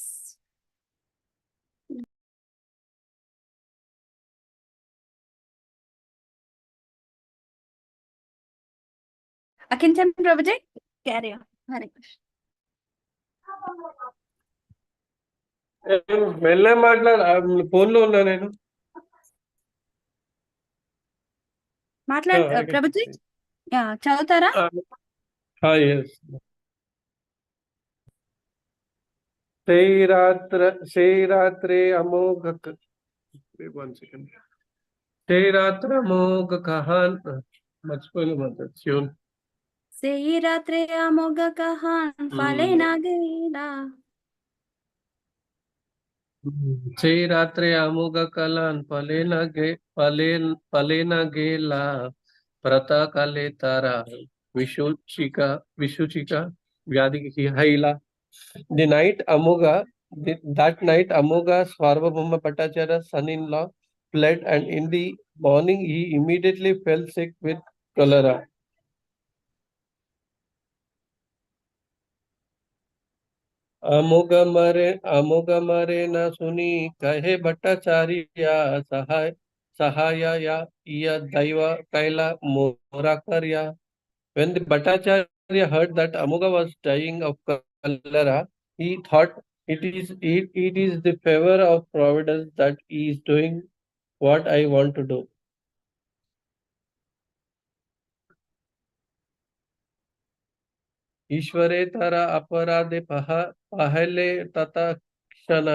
Akincham Prabhuji, carry on. Hare Krishna. వెళ్ళే phone లో ఉన్నా నేను. మాట్లాడు ప్రభుజీ, చదువుతారా? శ్రీరాత్రే అమోఘ శ్రీరాత్రి అమోఘ కహాన్ మర్చిపోయిన మాట tune. శ్రీరాత్రే Amogha Kahan ఫలేనా గేలా से रात्रे अमोघ कलान पलेन गेला प्रातःकाले तारा विशुचिका व्याधि हैला. The night Amoga, that night Amoga Sarvabhauma Bhattacharya's son-in-law fled, and in the morning he immediately fell sick with cholera. अमोघ मरे न सुनी कहे भट्टाचार्य सहाय या दैव कैला मोरा कर्या. When the Bhattacharya heard that Amoga was dying of cholera, he thought it is the favor of Providence that he is doing what I want to do. ईश्वरे तरा अपराधे पहले तथा क्षण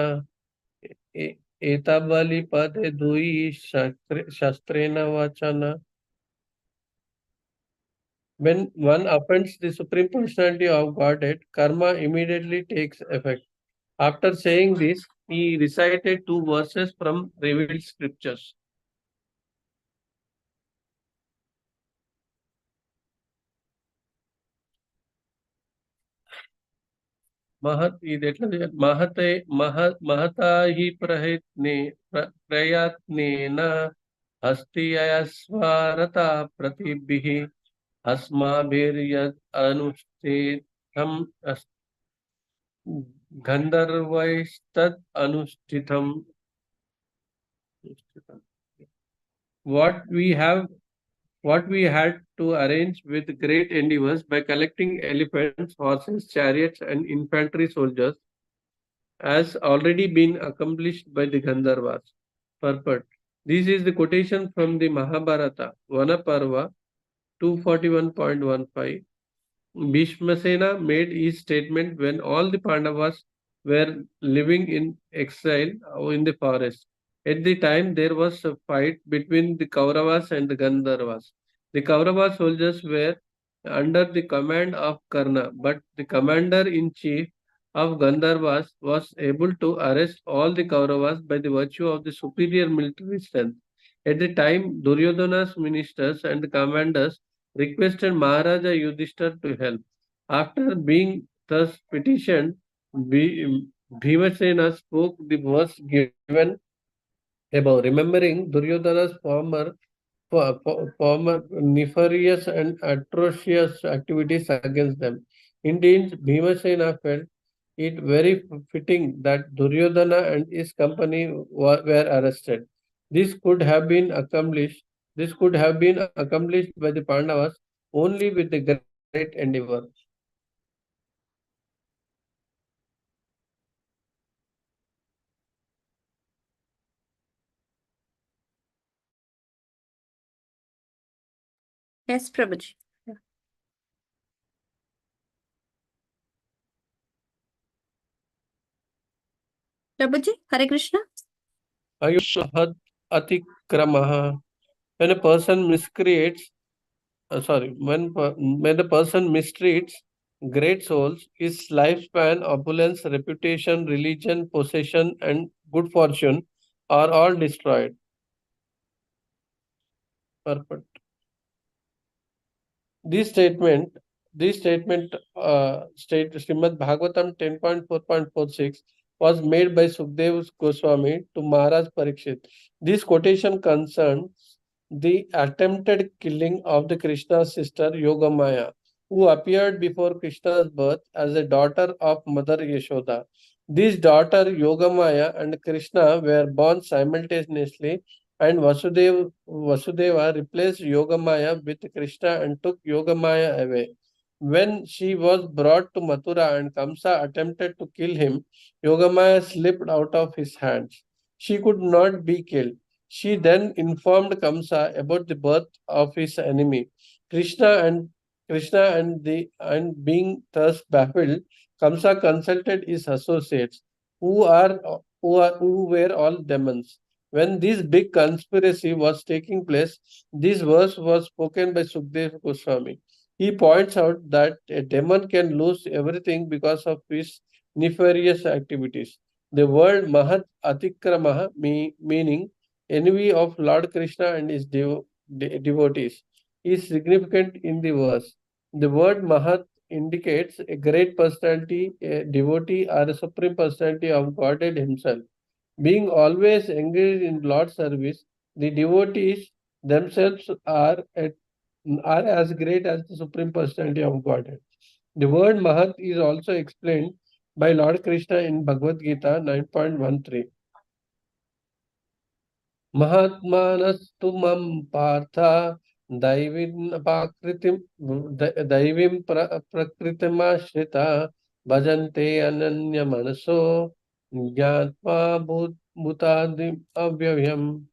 एताबली पदे दुई शास्त्रेण वचन. When one offends the Supreme Personality of Godhead, karma immediately takes effect. After saying this, he recited two verses from revealed scriptures. महता ही प्रयत्नेन हस्तियस्वारता प्रतिभिः अस्माभिर्यद् अनुष्ठितं गन्धर्वैस्तद् अनुष्ठितम्. What we had to arrange with great endeavors by collecting elephants, horses, chariots, and infantry soldiers has already been accomplished by the Gandharvas. Purport. This is the quotation from the Mahabharata, Vanaparva 241.15. Bhishmasena made his statement when all the Pandavas were living in exile in the forest. At the time, there was a fight between the Kauravas and the Gandharvas. The Kaurava soldiers were under the command of Karna, but the commander-in-chief of Gandharvas was able to arrest all the Kauravas by the virtue of the superior military strength. At the time, Duryodhana's ministers and the commanders requested Maharaja Yudhishthir to help. After being thus petitioned, Bhimasena spoke the verse given above, remembering Duryodhana's former nefarious and atrocious activities against them. Indeed, Bhimasena felt it very fitting that Duryodhana and his company were arrested. This could have been accomplished. This could have been accomplished by the Pandavas only with the great endeavor. Yes, Prabhuji. Yeah. Prabhuji, Hare Krishna. Ayushahad atikramaha. When a person miscreates, when the person mistreats great souls, his lifespan, opulence, reputation, religion, possession, and good fortune are all destroyed. Perfect. This statement Srimad Bhagavatam 10.4.46 was made by Sukdev Goswami to Maharaj Parikshit. This quotation concerns the attempted killing of the Krishna's sister Yogamaya, who appeared before Krishna's birth as a daughter of Mother Yashoda. This daughter Yogamaya and Krishna were born simultaneously, and Vasudeva replaced Yogamaya with Krishna and took Yogamaya away. When she was brought to Mathura and Kamsa attempted to kill him, Yogamaya slipped out of his hands. She could not be killed. She then informed Kamsa about the birth of his enemy. Krishna and being thus baffled, Kamsa consulted his associates, who were all demons. When this big conspiracy was taking place, this verse was spoken by Sukdev Goswami. He points out that a demon can lose everything because of his nefarious activities. The word Mahat Atikramaha meaning envy of Lord Krishna and his devotees is significant in the verse. The word Mahat indicates a great personality, a devotee, or a supreme personality of Godhead himself. Being always engaged in Lord's service, the devotees themselves are as great as the supreme personality of Godhead. The word Mahat is also explained by Lord Krishna in Bhagavad Gita 9.13. Mahatmanastu mam partha daivim prakritimashita bhajante ananya manaso jnatva bhutadim avyayam.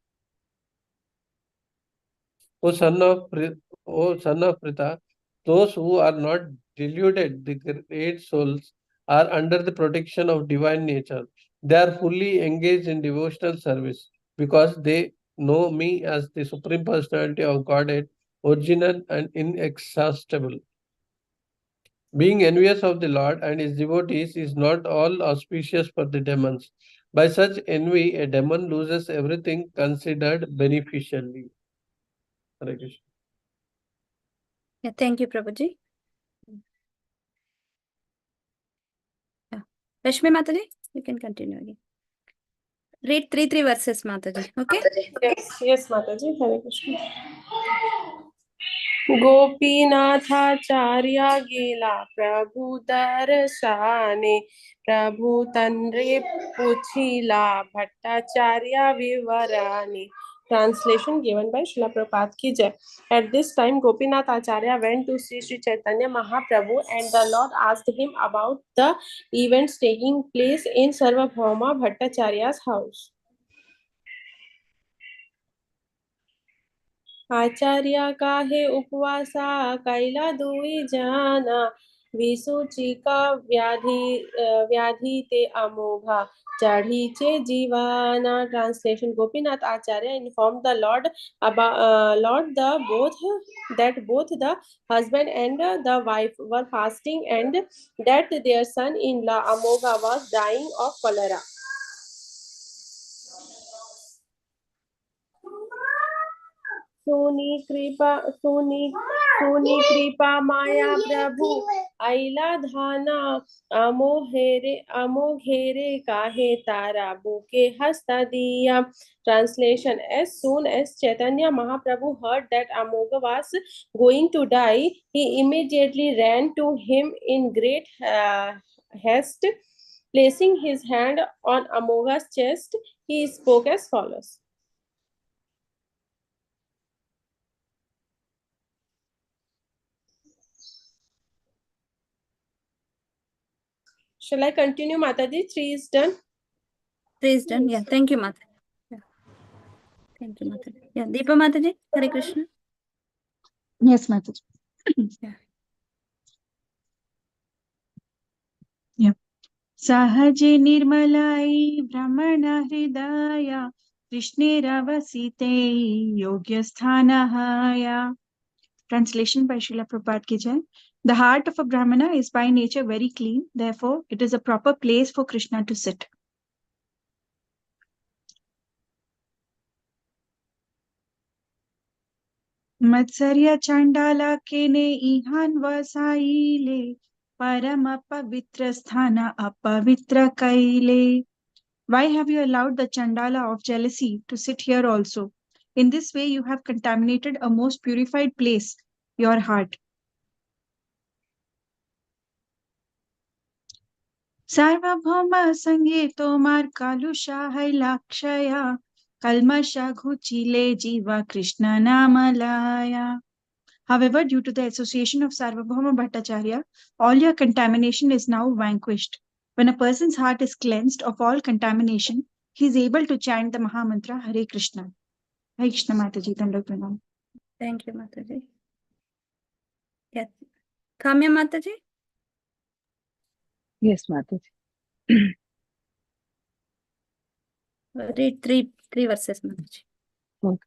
O son of Pritha, those who are not deluded, the great souls, are under the protection of divine nature. They are fully engaged in devotional service because they know me as the Supreme Personality of Godhead, original and inexhaustible. Being envious of the Lord and his devotees is not all auspicious for the demons. By such envy, a demon loses everything considered beneficially. Hare Krishna. Yeah, thank you, Prabhuji. Yeah. Rashmi Mataji, you can continue again. Read three verses, Mataji. Okay? Yes, Mataji. Hare Krishna. Gopinathacharya गेला प्रभु दर्शाने प्रभु तन्रे पुछिला Bhattacharya विवराने. Translation given by Srila Prabhupada ki jai. At this time, Gopinath Acharya went to see Sri Chaitanya Mahaprabhu and the Lord asked him about the events taking place in Sarvabhauma Bhattacharya's house. आचार्य काहे उपवासा कैला दुई जाना विसूची का व्याधि ते अमोघा चढ़ीचे जीवाना. Translation. Gopinath Acharya informed the Lord about that both the husband and the wife were fasting and that their son-in-law Amogha was dying of cholera. Soni कृपा माया प्रभु आइला धाना अमोघेरे काहे तारा bouquet हस्ता दिया. Translation. As soon as Chaitanya Mahaprabhu heard that Amogha was going to die, he immediately ran to him in great haste. Placing his hand on Amogha's chest, he spoke as follows. Shall I continue, Mataji? 3 is done. 3 is done. Yeah, thank you, Mataji. Yeah. Thank you, Mataji. Yeah, Deepa Mataji, Hare Krishna. Yes, Mataji. Yeah. Sahaje nirmalai brahmana hridaya Krishnera yogya sthanahaya. Translation by Srila Prabhupada ki jai. The heart of a Brahmana is by nature very clean. Therefore, it is a proper place for Krishna to sit. Matsarya Chandala kene ihan vasaile param apavitra sthana apavitra kaile. Why have you allowed the Chandala of jealousy to sit here also? In this way, you have contaminated a most purified place, your heart. Sarvabhauma sange tomar kalusha hailakshaya kalmasha ghuchile jiva Krishna namalaya. However, due to the association of Sarvabhauma Bhattacharya, all your contamination is now vanquished. When a person's heart is cleansed of all contamination, he is able to chant the Mahamantra Hare Krishna. Hare Krishna Mataji, Dandavat Pranam. Thank you, Mataji. Yes. Kamya Mataji? Yes, Mataji. Read three verses, Mataji. Okay.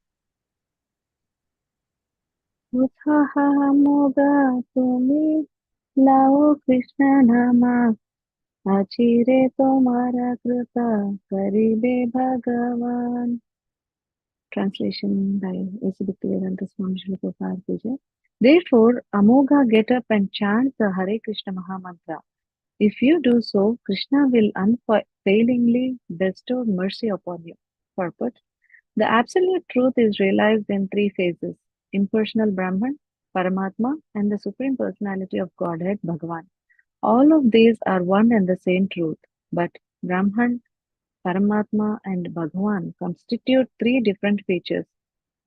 Uthaha moga tumi lao Krishna nama Achire tomara kripa karibe Bhagavan. Translation by Esubhaktivedanta Swami Srila Prabhupada Puja. Therefore, Amogha, get up and chant the Hare Krishna Maha Mantra. If you do so, Krishna will unfailingly bestow mercy upon you. Purport. The absolute truth is realized in three phases: impersonal Brahman, Paramatma, and the Supreme Personality of Godhead, Bhagavan. All of these are one and the same truth, but Brahman, Paramatma, and Bhagavan constitute three different features.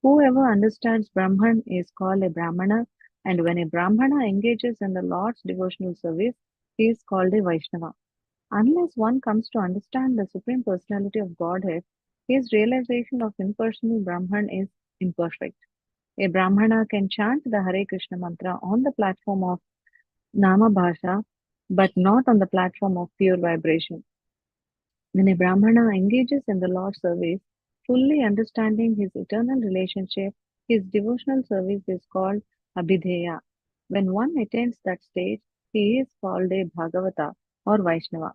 Whoever understands Brahman is called a Brahmana, and when a Brahmana engages in the Lord's devotional service, he is called a Vaishnava. Unless one comes to understand the Supreme Personality of Godhead, his realization of impersonal Brahman is imperfect. A Brahmana can chant the Hare Krishna mantra on the platform of Nama Bhasha, but not on the platform of pure vibration. When a Brahmana engages in the Lord's service, fully understanding his eternal relationship, his devotional service is called Abhidheya. When one attains that stage, he is called a Bhagavata or Vaishnava.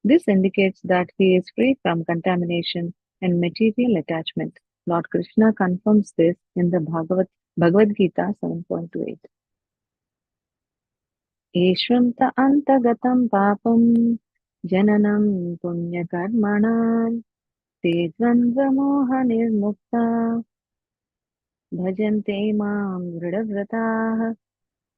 This indicates that he is free from contamination and material attachment. Lord Krishna confirms this in the Bhagavad Gita 7.28. Eshvam ta antagatam papam jananam punya karmanam te dvandva moha nirmukta bhajante mam vridavrataah.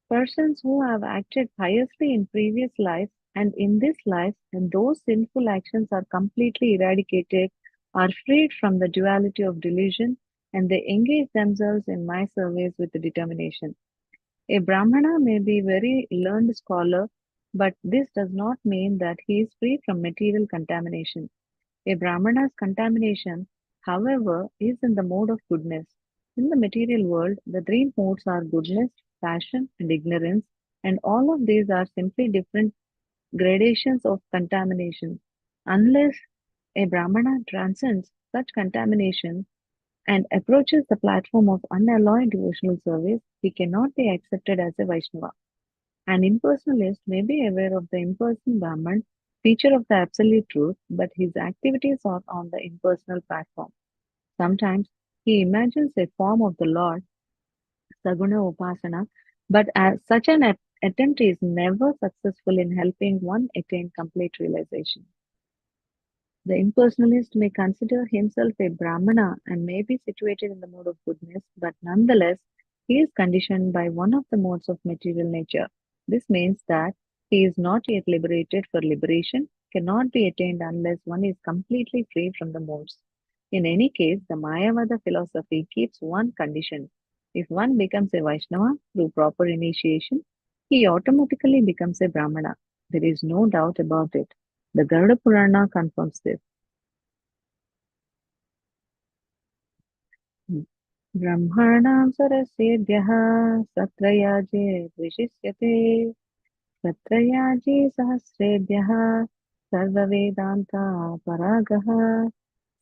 Persons who have acted piously in previous lives and in this life, and those sinful actions are completely eradicated, are freed from the duality of delusion, and they engage themselves in my service with determination. A Brahmana may be a very learned scholar, but this does not mean that he is free from material contamination. A Brahmana's contamination, however, is in the mode of goodness. In the material world, the three modes are goodness, passion, and ignorance, and all of these are simply different gradations of contamination. Unless a Brahmana transcends such contamination and approaches the platform of unalloyed devotional service, he cannot be accepted as a Vaishnava. An impersonalist may be aware of the impersonal Brahman, feature of the absolute truth, but his activities are on the impersonal platform. Sometimes he imagines a form of the Lord, Saguna Upasana, but as such an attempt is never successful in helping one attain complete realization. The impersonalist may consider himself a Brahmana and may be situated in the mode of goodness, but nonetheless, he is conditioned by one of the modes of material nature. This means that he is not yet liberated, for liberation cannot be attained unless one is completely free from the modes. In any case, the Mayavada philosophy keeps one conditioned. If one becomes a Vaishnava through proper initiation, he automatically becomes a Brahmana. There is no doubt about it. The Garuda Purana confirms this. Brahmanam sarasebhyah satrayaje vishishyate satrayaji sahasrebhyah sarvavedanta paragah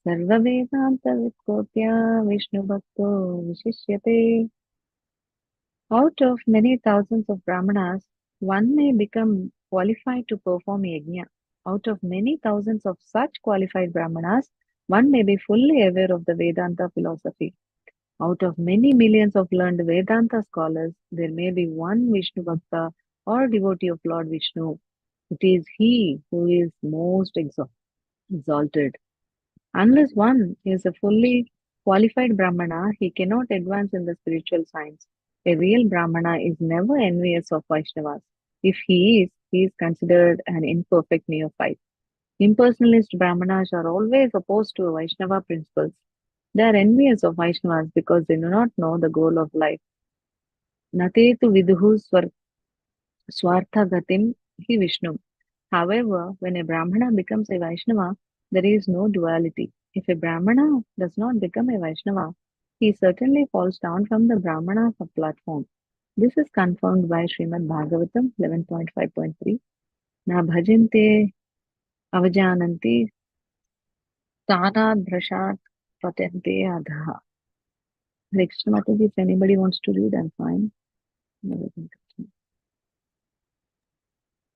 sarvavedanta vitkotya Vishnu bhakto vishishyate. Out of many thousands of Brahmanas, one may become qualified to perform yajna. Out of many thousands of such qualified Brahmanas, one may be fully aware of the Vedanta philosophy. Out of many millions of learned Vedanta scholars, there may be one Vishnu Bhakta or devotee of Lord Vishnu. It is he who is most exalted. Unless one is a fully qualified Brahmana, he cannot advance in the spiritual science. A real Brahmana is never envious of Vaishnavas. If he is considered an imperfect neophyte. Impersonalist Brahmanas are always opposed to Vaishnava principles. They are envious of Vaishnavas because they do not know the goal of life. Natetu viduhu swartha gatim hi Vishnu. However, when a Brahmana becomes a Vaishnava, there is no duality. If a Brahmana does not become a Vaishnava, he certainly falls down from the Brahmana platform. This is confirmed by Srimad Bhagavatam 11.5.3. Na bhajante avajananti tanad brashat patente adha. Next, Mataji, if anybody wants to read, I'm fine.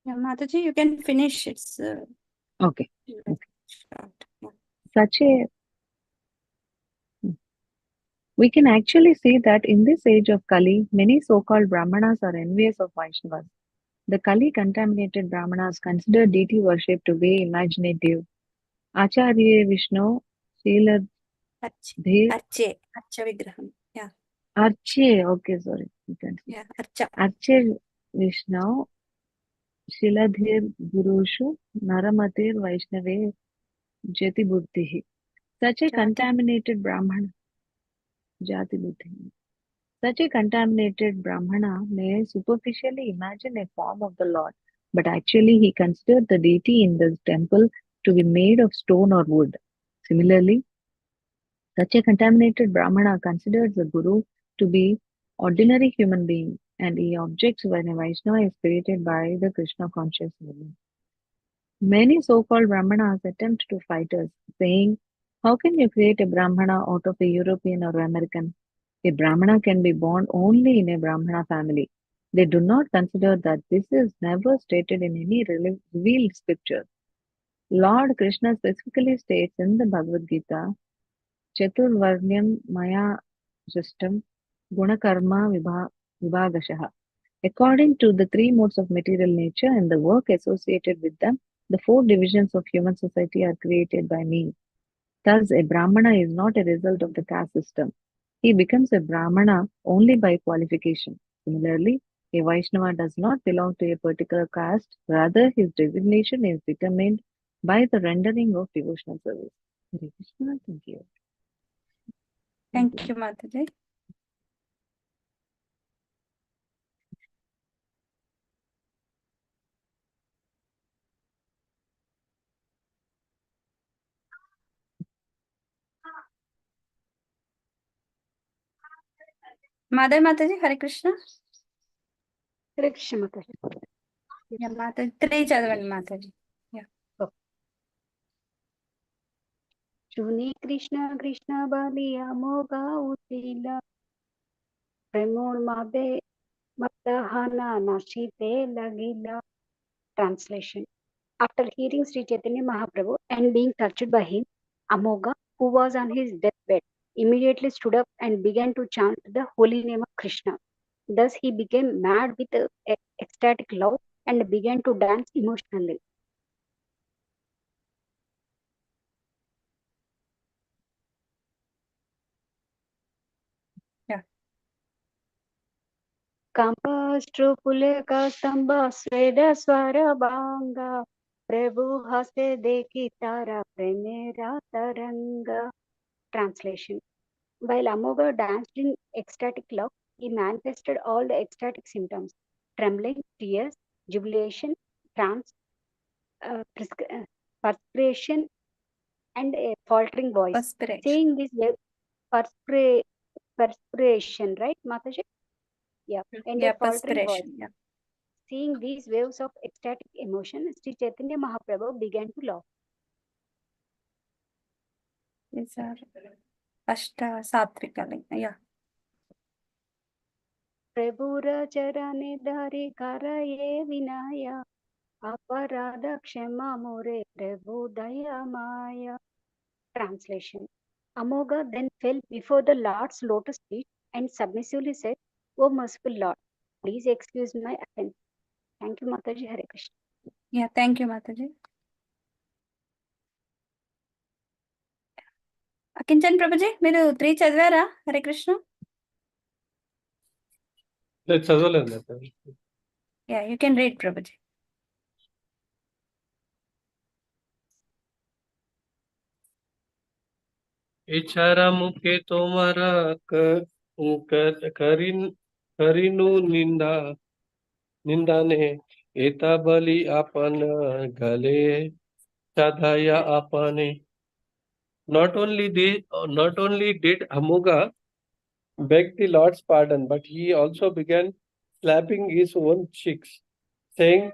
Yeah, Mataji, you can finish. It's Okay. short. Yeah. Such a We can actually see that in this age of Kali, many so-called Brahmanas are envious of Vaishnavas. The Kali-contaminated Brahmanas consider deity worship to be imaginative. Acharya Vishnu, Shiladhir, Arche Vigraham. Yeah. Arche, okay, sorry. Yeah, Archa. Arche Vishnu, Shiladhir Gurushu, Naramatir Vaishnave Jati Buddhihi. Such a Jati. contaminated Brahmana, Jati Buddhihi. Such a contaminated Brahmana may superficially imagine a form of the Lord, but actually he considered the deity in the temple to be made of stone or wood. Similarly, such a contaminated Brahmana considers the Guru to be ordinary human being, and he objects when a Vaishnava is created by the Krishna conscious woman. Many so-called Brahmanas attempt to fight us, saying, "How can you create a Brahmana out of a European or American? A Brahmana can be born only in a Brahmana family." They do not consider that this is never stated in any revealed scripture. Lord Krishna specifically states in the Bhagavad Gita, Chaturvarnyam Maya Justam Gunakarma Vibhagashaha. According to the three modes of material nature and the work associated with them, the four divisions of human society are created by me. Thus, a Brahmana is not a result of the caste system. He becomes a Brahmana only by qualification. Similarly, a Vaishnava does not belong to a particular caste, rather, his designation is determined by the rendering of devotional service. Hare Krishna, thank you. Thank you, Mataji. Mataji, Hare Krishna. Hare Krishna Mataji. Yeah, Mataji. 3 చదవండి Mataji. Yeah. Shuni Krishna Krishna Baliya Moga Utila Premur Mabe Matahana Nashite Lagila. Translation. After hearing Sri Chaitanya Mahaprabhu and being touched by him, Amoga, who was on his deathbed, immediately stood up and began to chant the holy name of Krishna. Thus he became mad with ecstatic love and began to dance emotionally. Yeah. Kampastropuleka stamba sweda swara banga Prabhu haste deki tara premera taranga. Translation. While Amoga danced in ecstatic love, he manifested all the ecstatic symptoms: trembling, tears, jubilation, trance, perspiration, and a faltering voice. Perspiration. Saying this wave, perspiration, right, Mataji? Yeah, and a faltering voice. Perspiration. Yeah. Seeing these waves of ecstatic emotion, Sri Chaitanya Mahaprabhu began to laugh. These are Ashta Satvika. Yeah. Prabhura charane dhari karaye vinaya aparadha kshama more Prabhu daya maya. Translation. Amoga then fell before the Lord's lotus feet and submissively said, "O merciful Lord, please excuse my offense." Thank you, Mataji. Hare Krishna. Yeah, thank you, Mataji. Akinchen Prabhuji, మీరు 3 చదివారా? హరే కృష్ణ. లేదు చదవలేదు Mataji. Yeah, you can read, Prabhuji. इच्छारा मुके तोमारा करिनु निंदा ने एता बलि आपन गले चाधाया आपने. Not only did Amoga beg the Lord's pardon, but he also began slapping his own cheeks, saying,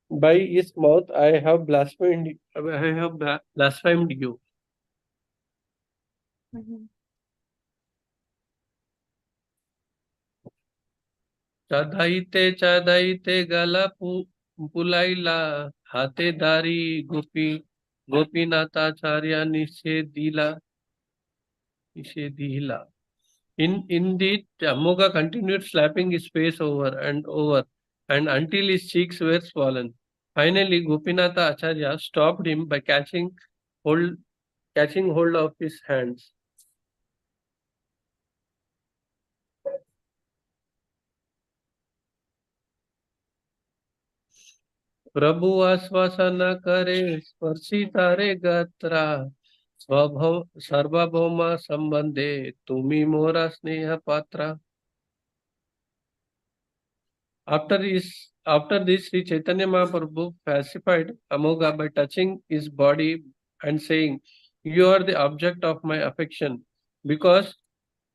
"By his mouth I have blasphemed you." Chadaite galapu बुलाईला हातेदारी Gopinathacharya निषेधीला. Indeed, Amoga continued slapping his face over and over, and until his cheeks were swollen. Finally, Gopinatha Acharya stopped him by hold, catching hold of his hands. प्रभु आश्वासन करे स्पर्शिता रे गात्रा सर्वभौम संबंधे तुम्ही मोरा स्नेह Patra. After this, Sri Chaitanya Mahaprabhu pacified Amoga by touching his body and saying, "You are the object of my affection because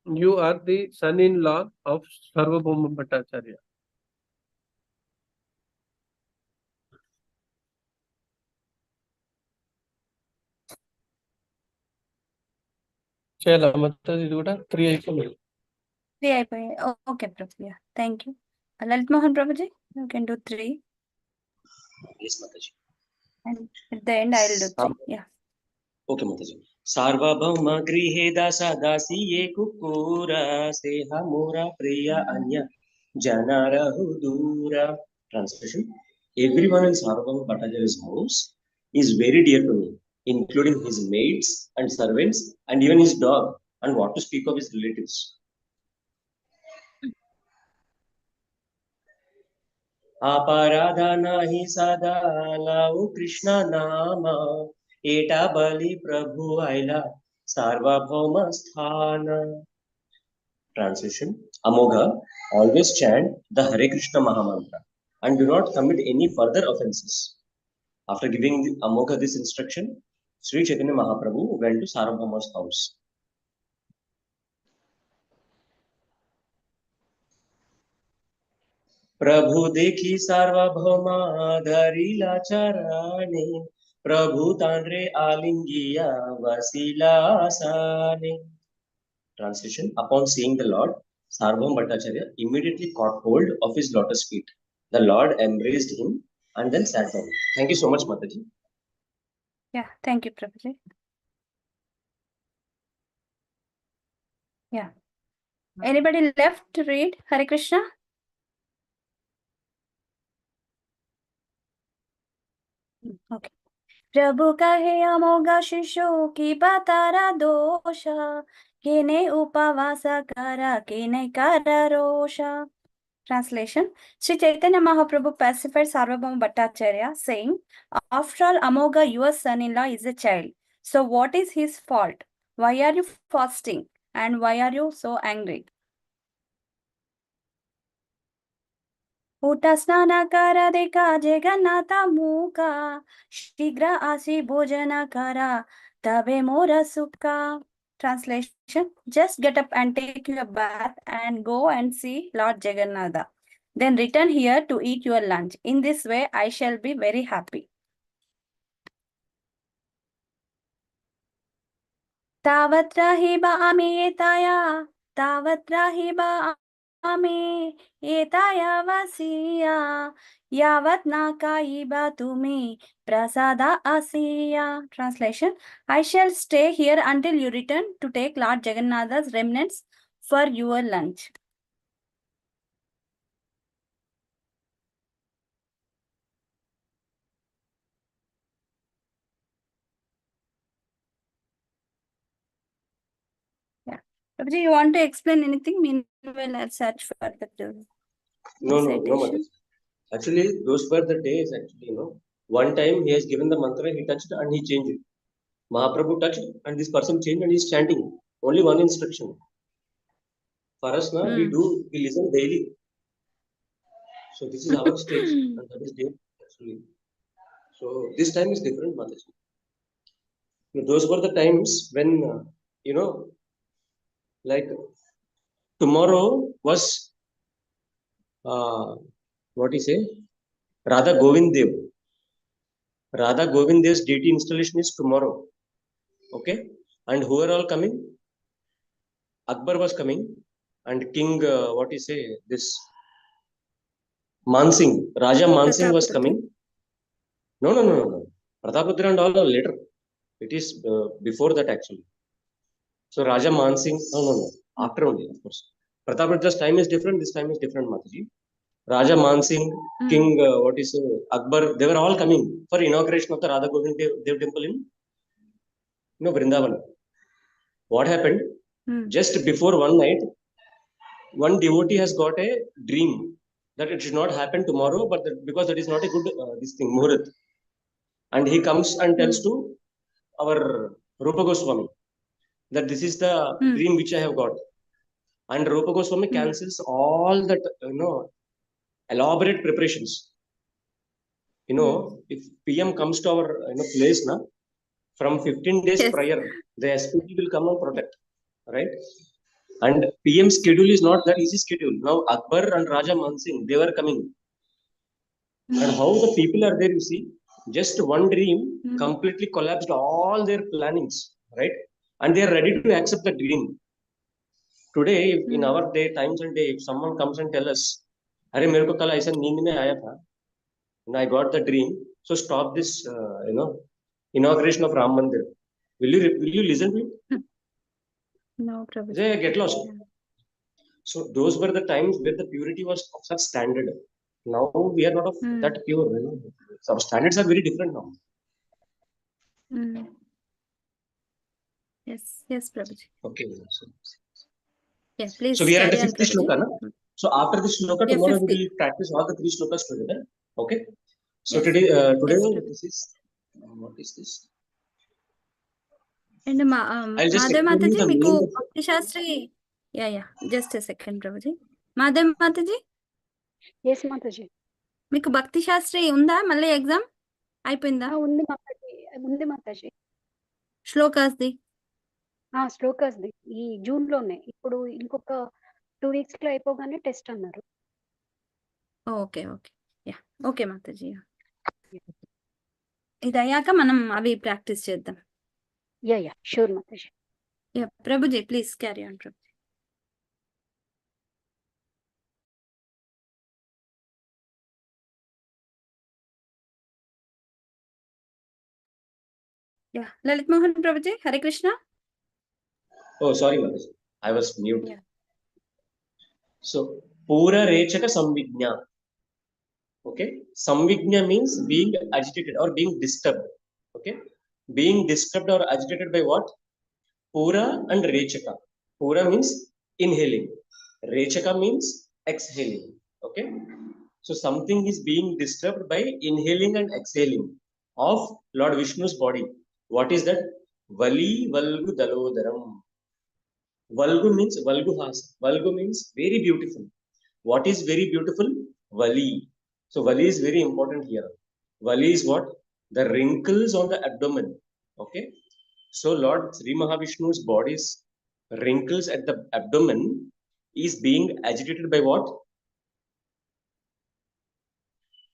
you are the son-in-law of Sarvabhauma Bhattacharya." Chala matta idu kuda 3 అయిపోయింది. 3 అయిపోయాయి. Okay, Prabhu. Yeah, thank you. Lalit Mohan Prabhuji, you can do 3. Yes, Mataji. And at the end, I will do 3. Yeah. Okay, Mataji. सार्वभौम गृहे दासा दासी ये कुकुरा से मोरा प्रिया अन्य जना रहु दूरा. Translation: everyone in Sarvabhauma Bhattacharya's house is very dear to me, including his maids and servants and even his dog, and what to speak of his relatives. अपराधा नाही सदा लाऊ कृष्ण नामा एटा बलि प्रभु आयला सार्वभौम स्थान. Translation: Amogha, always chant the Hare Krishna Mahamantra and do not commit any further offenses. After giving Amogha this instruction, Sri Chaitanya Mahaprabhu went to Sarvabhauma's house. प्रभु देखी सार्वभौमा धरिला चरणे प्रभु तांड्रे आलिंगिया वसीला आसाने. Translation: upon seeing the Lord, Sarvabhauma Bhattacharya immediately caught hold of his lotus feet. The Lord embraced him and then sat down. Thank you so much, Mataji. Yeah, thank you, Prabhuji. Yeah. Anybody left to read Hare Krishna? Okay. प्रभु कहे अमोघ शिशु की बतारा दोष केने उपवास करा केने कर रोषा. Translation: Sri Chaitanya Mahaprabhu pacified Sarvabhauma Bhattacharya, saying, "After all, Amogha, your son-in-law, is a child. So what is his fault? Why are you fasting? And why are you so angry? ಊಟ ಸ್ನಾನ ಕರ ದೇಖಾ ಜಗನ್ನಾಥ ಮೂಕ ಶೀಘ್ರ ಆಸಿ ಭೋಜನ ಕರ ತಬೆ ಮೋರ ಸುಖ." Translation: just get up and take your bath and go and see Lord Jagannatha. Then return here to eat your lunch. In this way, I shall be very happy. तावत्र हि बामे एताया तावत्र हि बामे एताया वसिया यावत् ना कायिबा तुमे prasada asiya. Translation: I shall stay here until you return to take Lord Jagannatha's remnants for your lunch. Yeah. Prabhuji, you want to explain anything? Meanwhile, I'll search for the No, citation. Mataji. Actually, those were the days. Actually, one time he has given the mantra, he touched and he changed it. Mahaprabhu touched and this person changed and he is chanting. Only one instruction. For us now, we listen daily. So this is our stage and that is day actually. So this time is different, Mataji. Those were the times when, like tomorrow was, what do you say? Radha Govind Dev. Radha Govind Dev's deity installation is tomorrow. Okay? And who are all coming? Akbar was coming and King, what do you say? This Mansingh, Raja Mansingh was Prataprudra. coming. No. Prataprudra and all are later. It is before that actually. So Raja Mansingh, no. After only, of course. Pratapradra's time is different. This time is different, Mataji. Raja Mansingh, King, Akbar, they were all coming for inauguration of the Radha Govind Dev temple in Vrindavan. What happened? Just before one night, one devotee has got a dream that it should not happen tomorrow, but because that is not a good this thing, Muhurat. And he comes and tells to our Rupa Goswami that this is the dream which I have got. And Rupa Goswami cancels all that, elaborate preparations. If PM comes to our place, from 15 days prior, the SPT will come and protect, right? And PM schedule is not that easy schedule. Now Akbar and Raja Mansingh, they were coming. And how the people are there, you see, just one dream completely collapsed all their plannings, right? And they are ready to accept the dream. Today, in our day, times and day, if someone comes and tell us, "Arey, mere ko kal aisa neend mein aaya tha, and I got the dream, so stop this, inauguration of Ram Mandir." Will you listen to it? No, Prabhuji. They get lost. So those were the times where the purity was of such standard. Now we are not of that pure. Our standards are very different now. Yes, Prabhuji. Okay. Yeah, please. So we are at the carry on, fifth Prabhuji. shloka, na? So after this shloka, Yeah, tomorrow 50. we will practice all the 3 shlokas together. Okay. So Yes. today, Prabhuji. this is what is this? And I'll just Madhya explain you Mataji, the మీకు meaning of భక్తి Sastry just a second, Prabhuji. Madhya Mataji, Yes, Mataji. మీకు భక్తి శాస్త్రి ఉందా మళ్ళీ exam అయిపోయిందా? ఉంది మాతాజీ. శ్లోకాస్ది శ్లోకాస్ది ఈ June లోనే, ఇప్పుడు ఇంకొక 2 weeks లో అయిపోగానే టెస్ట్ అన్నారు. Okay okay Mataji. ఇది అయ్యాక మనం అవి ప్రాక్టీస్ చేద్దాం. Yeah sure Mataji. Prabhuji please carry on. Prabhuji. Lalit Mohan Prabhuji, Hare Krishna. Oh, sorry, Mataji. I was mute. So, Pura Rechaka Samvigna. Okay. Samvigna means being agitated or being disturbed. Okay. Being disturbed or agitated by what? Pura and Rechaka. Pura means inhaling. Rechaka means exhaling. Okay. So something is being disturbed by inhaling and exhaling of Lord Vishnu's body. What is that? Vali Valgu Dalodaram. Valgu means Valguhas. Valgu means very beautiful. What is very beautiful? Vali. So Vali is very important here. Vali is what? The wrinkles on the abdomen. Okay. So Lord Sri Mahavishnu's body's wrinkles at the abdomen is being agitated by what?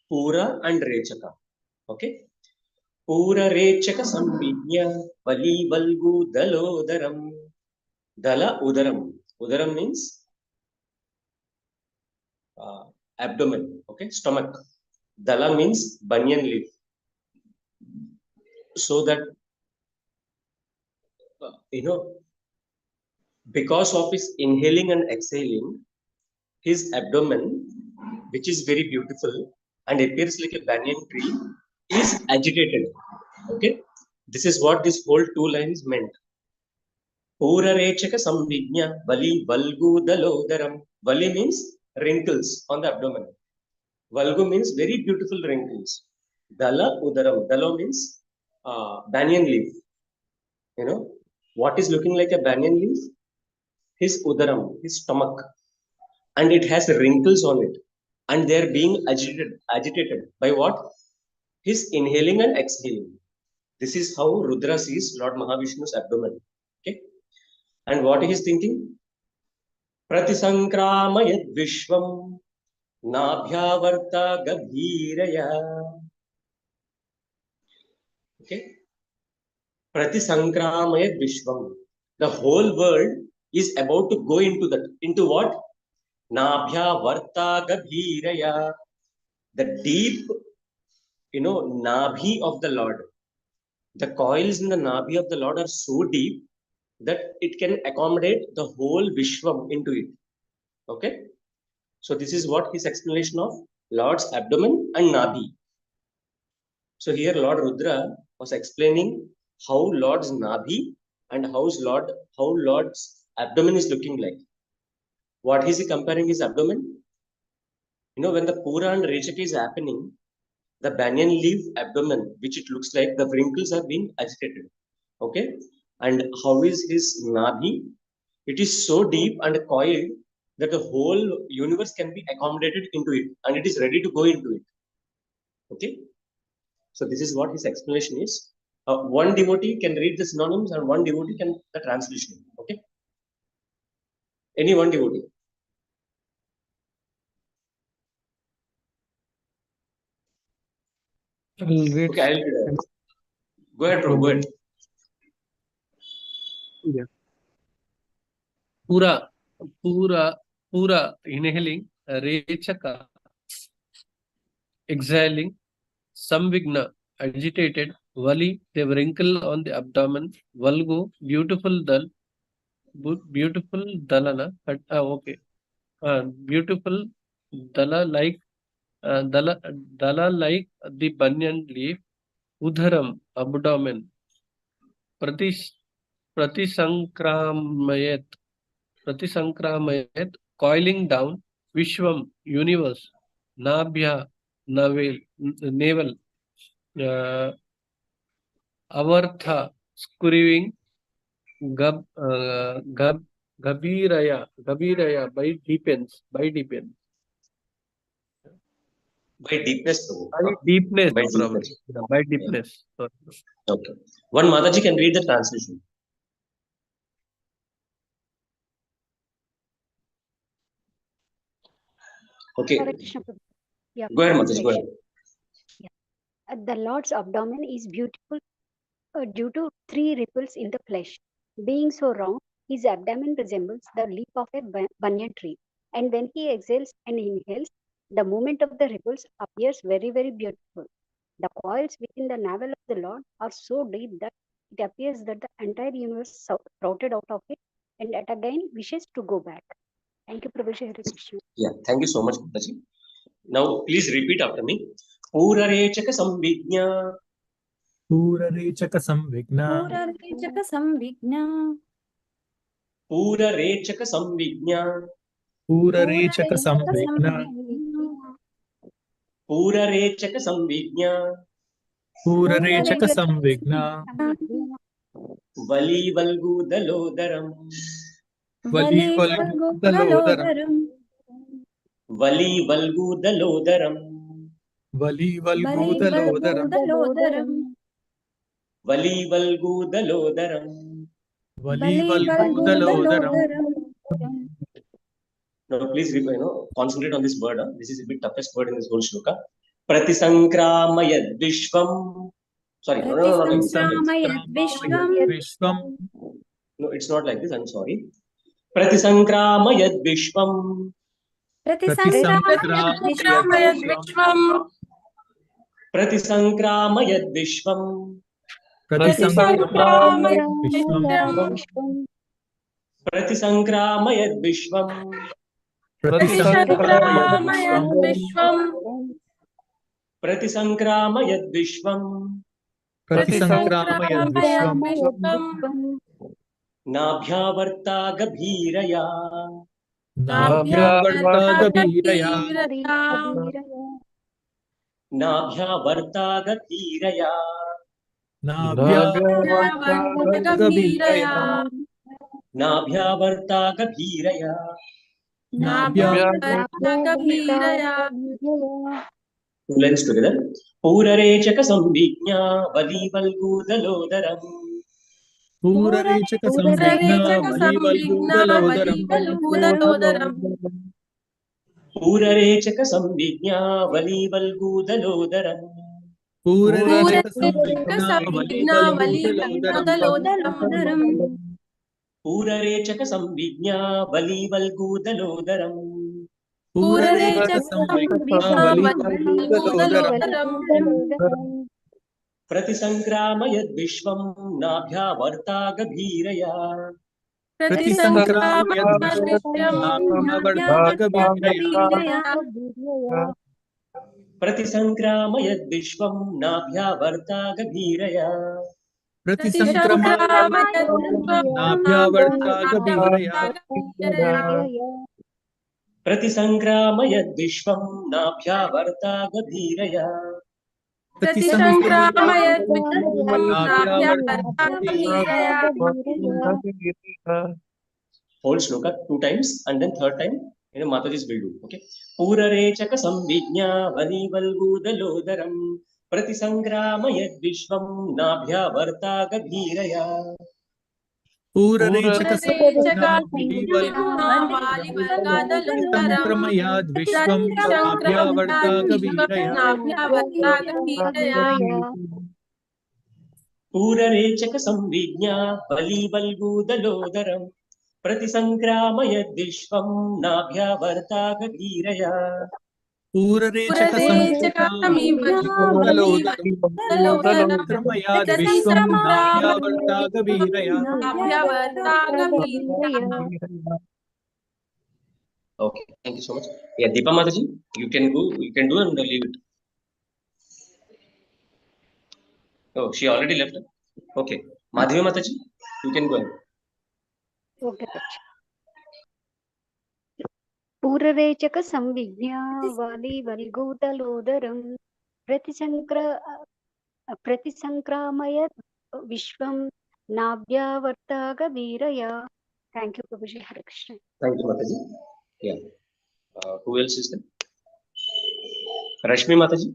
Pura and Rechaka. Okay. Pura Rechaka Samvigna Vali Valgu Dalodaram. Dala Udaram. Udaram means abdomen. Okay. Stomach. Dala means banyan leaf. So that because of his inhaling and exhaling, his abdomen, which is very beautiful and appears like a banyan tree, is agitated. Okay. This is what this whole 2 lines meant. Pura Rechaka Samvigna Vali Valgu Dalodaram. Vali means wrinkles on the abdomen. Valgu means very beautiful wrinkles. Dala Udaram. Dalo means banyan leaf. What is looking like a banyan leaf? His udaram, his stomach. And it has wrinkles on it. And they are being agitated by what? His inhaling and exhaling. This is how Rudra sees Lord Mahavishnu's abdomen. Okay. And what he is thinking? Pratisankramayad Vishwam Nabhyavarta Gabhiraya. Okay. Pratisankramayad Vishwam. The whole world is about to go into that. Into what? Nabhyavarta Gabhiraya. the deep, Nabhi of the Lord. The coils in the Nabhi of the Lord are so deep that it can accommodate the whole Vishwam into it. Okay. So this is what his explanation of Lord's abdomen and Nabhi. So here Lord Rudra was explaining how Lord's Nabhi and how Lord's abdomen is looking like. What is he comparing his abdomen? When the Pura and Rechaka is happening, the banyan leaf abdomen, which it looks like the wrinkles are being agitated. Okay. And how is his Nabhi? It is so deep and coiled that the whole universe can be accommodated into it and it is ready to go into it. Okay. So this is what his explanation is. One devotee can read the synonyms and one devotee can the translation. Okay. Any one devotee. I'll read. Okay, I'll read it. Go ahead, Prabhu. Go ahead. Yeah. Pura, inhaling, Rechaka, exhaling, Samvigna, agitated, Vali, the wrinkle on the abdomen, Valgo, beautiful Dalana, okay, beautiful Dala like the banyan leaf, Udharam, abdomen, Pratisankramayat, coiling down, Vishwam, universe, Nabhya, navel, Avartha, screwing, Gabiraya, by deepens. By deepness, Prabhu. By deepness, By probably. deepness. Yeah, by deepness. Sorry. Okay. One Mataji can read the translation. Okay. Hare Krishna Prabhu. Yeah, Go ahead, Mataji. Go ahead. The Lord's abdomen is beautiful due to 3 ripples in the flesh. Being so round, his abdomen resembles the leaf of a banyan tree. And when he exhales and inhales, the movement of the ripples appears very, very beautiful. The coils within the navel of the Lord are so deep that it appears that the entire universe sprouted out of it and yet again wishes to go back. Thank you, Prabhu. Hare Krishna. Yeah, thank you so much, Mataji. Now, please repeat after me. Pura Rechaka Samvigna. Purarechaka samvigna. Purarechaka samvigna. Pura Rechaka Samvigna. Purarechaka samvigna. Pura Rechaka Samvigna. Purarechaka samvigna. Vali Valgu Dalodaram. Vali valgu dalodaram. Vali Valgu Dalodaram. Vali valgu dalodaram. Vali Valgu Dalodaram. Vali valgu dalodaram. Now, please, concentrate on this word. This is a bit toughest word in this whole shloka. Pratisankramayad Vishwam. Sorry, no. Pratisankramayad Vishwam. No, it's not like this. I'm sorry. Pratisankramayad Vishwam. Pratisankramayad Vishwam. Pratisankramayad Vishwam. Pratisankramayad Vishwam. Pratisankramayad Vishwam. Pratisankramayad Vishwam. Pratisankramayad Vishwam. Pratisankramayad Vishwam. Nabhyavarta Gabhiraya. Nabhyavarta gabhiraya. Nabhyavarta Gabhiraya. Nabhyavarta gabhiraya. Nabhyavarta Gabhiraya. Two lines together. Purarechaka Samvigna Vali Valgu Dalodaram. Purarechaka samvigna. Vali valgu dalodaram. Purarechaka Samvigna Vali Valgu Dalodaram. Purarechaka samvigna. Vali valgu dalodaram. Purarechaka Samvigna Vali Valgu Dalodaram. प्रतिसंक्रामयद्विश्वं नाभ्यावर्ता गभीरया प्रतिसंक्रामयद्विश्वं नाभ्यावर्ता गभीरया प्रतिसंक्रामयद्विश्वं नाभ्यावर्ता गभीरया Whole shloka 2 times and then third time Mataji's will do. Okay. Purarechaka samvijna valivalgudaludaram pratisangramayadvishvam nabhyavarta gabhiraya. Purarechaka samvijna valivalgudaludaram प्रतिसंक्रामयद्विश्वं नाभ्यावर्ता गभीरया Okay, thank you so much. Yeah, Deepa Mataji, you can do and leave it. Oh, she already left. Okay, Madhya Mataji, you can go ahead. Okay. पूररेचक Sanvidnya वाली वल्गूतलोदरं प्रतिसंक्रामयत् विश्वं नाभ्यावर्ता गभीरया. Thank you, Prabhuji. Hare Krishna. Thank you, Mataji. Yeah. Who else is there? Rashmi Mataji.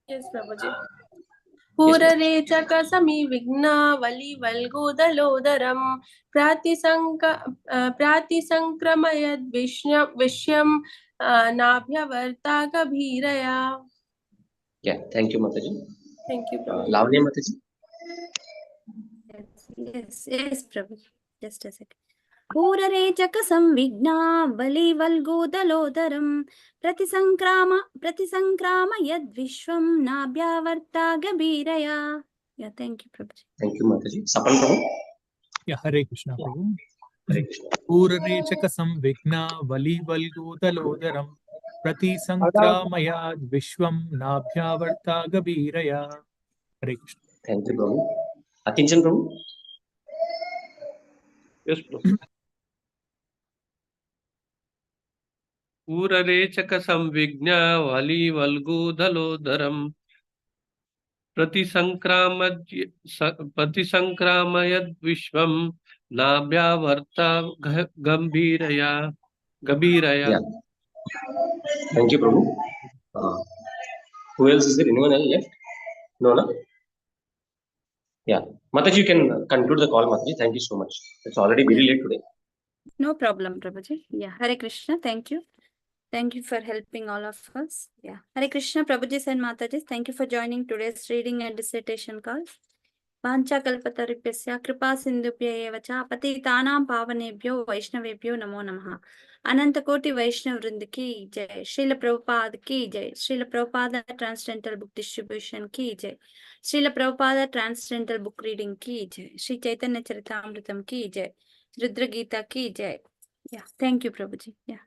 Yes, Prabhuji. Purarechaka samivigna valivalgudaludaram pratisankramayad vishyam nabhyavarta gabhiraya. Yeah, thank you, Mataji. Thank you, Prabhuji. Lavanya Mataji. Yes, Prabhu. Just a second. Purarechaka samvigna valivalgudaludaram pratisankrama yadvishwam nabhyavarta gabhiraya. Yeah, thank you, Prabhu. Thank you, Mataji. Sapan Prabhu. Yeah, Hare Krishna, Prabhu. Hare Krishna. Purarechaka samvigna valivalgudaludaram pratisankramaya vishwam nabhyavarta gabhiraya. Hare Krishna. Thank you, Prabhu. Akinchan Prabhu. Yes, Prabhu. Purarechaka samvigna valivalgudaludaram प्रतिसंक्रामयद् विश्वं नाभ्यावर्ता गंभीरया. Yeah. Thank you, Prabhu. Who else is there? Anyone else left? No, no? Yeah. Mataji, you can conclude the call, Mataji. Thank you so much. It's already very late today. No problem, Prabhuji. Yeah, Hare Krishna. Thank you. Thank you for helping all of us. Yeah. Hare Krishna, Prabhuji and Mataji. Thank you for joining today's reading and dissertation call. Vancha kalpataripyasya kripa sindhubhya eva cha patitanam pavanebhyo vaishnavebhyo namo namaha. Anantakoti Vaishnav Vrind ki jai. Srila Prabhupada ki jai. Srila Prabhupada Transcendental Book Distribution ki jai. Srila Prabhupada Transcendental Book Reading ki jai. Sri Chaitanya Charitamritam ki jai. RudraGita ki jai. Yeah. Thank you, Prabhuji. Yeah.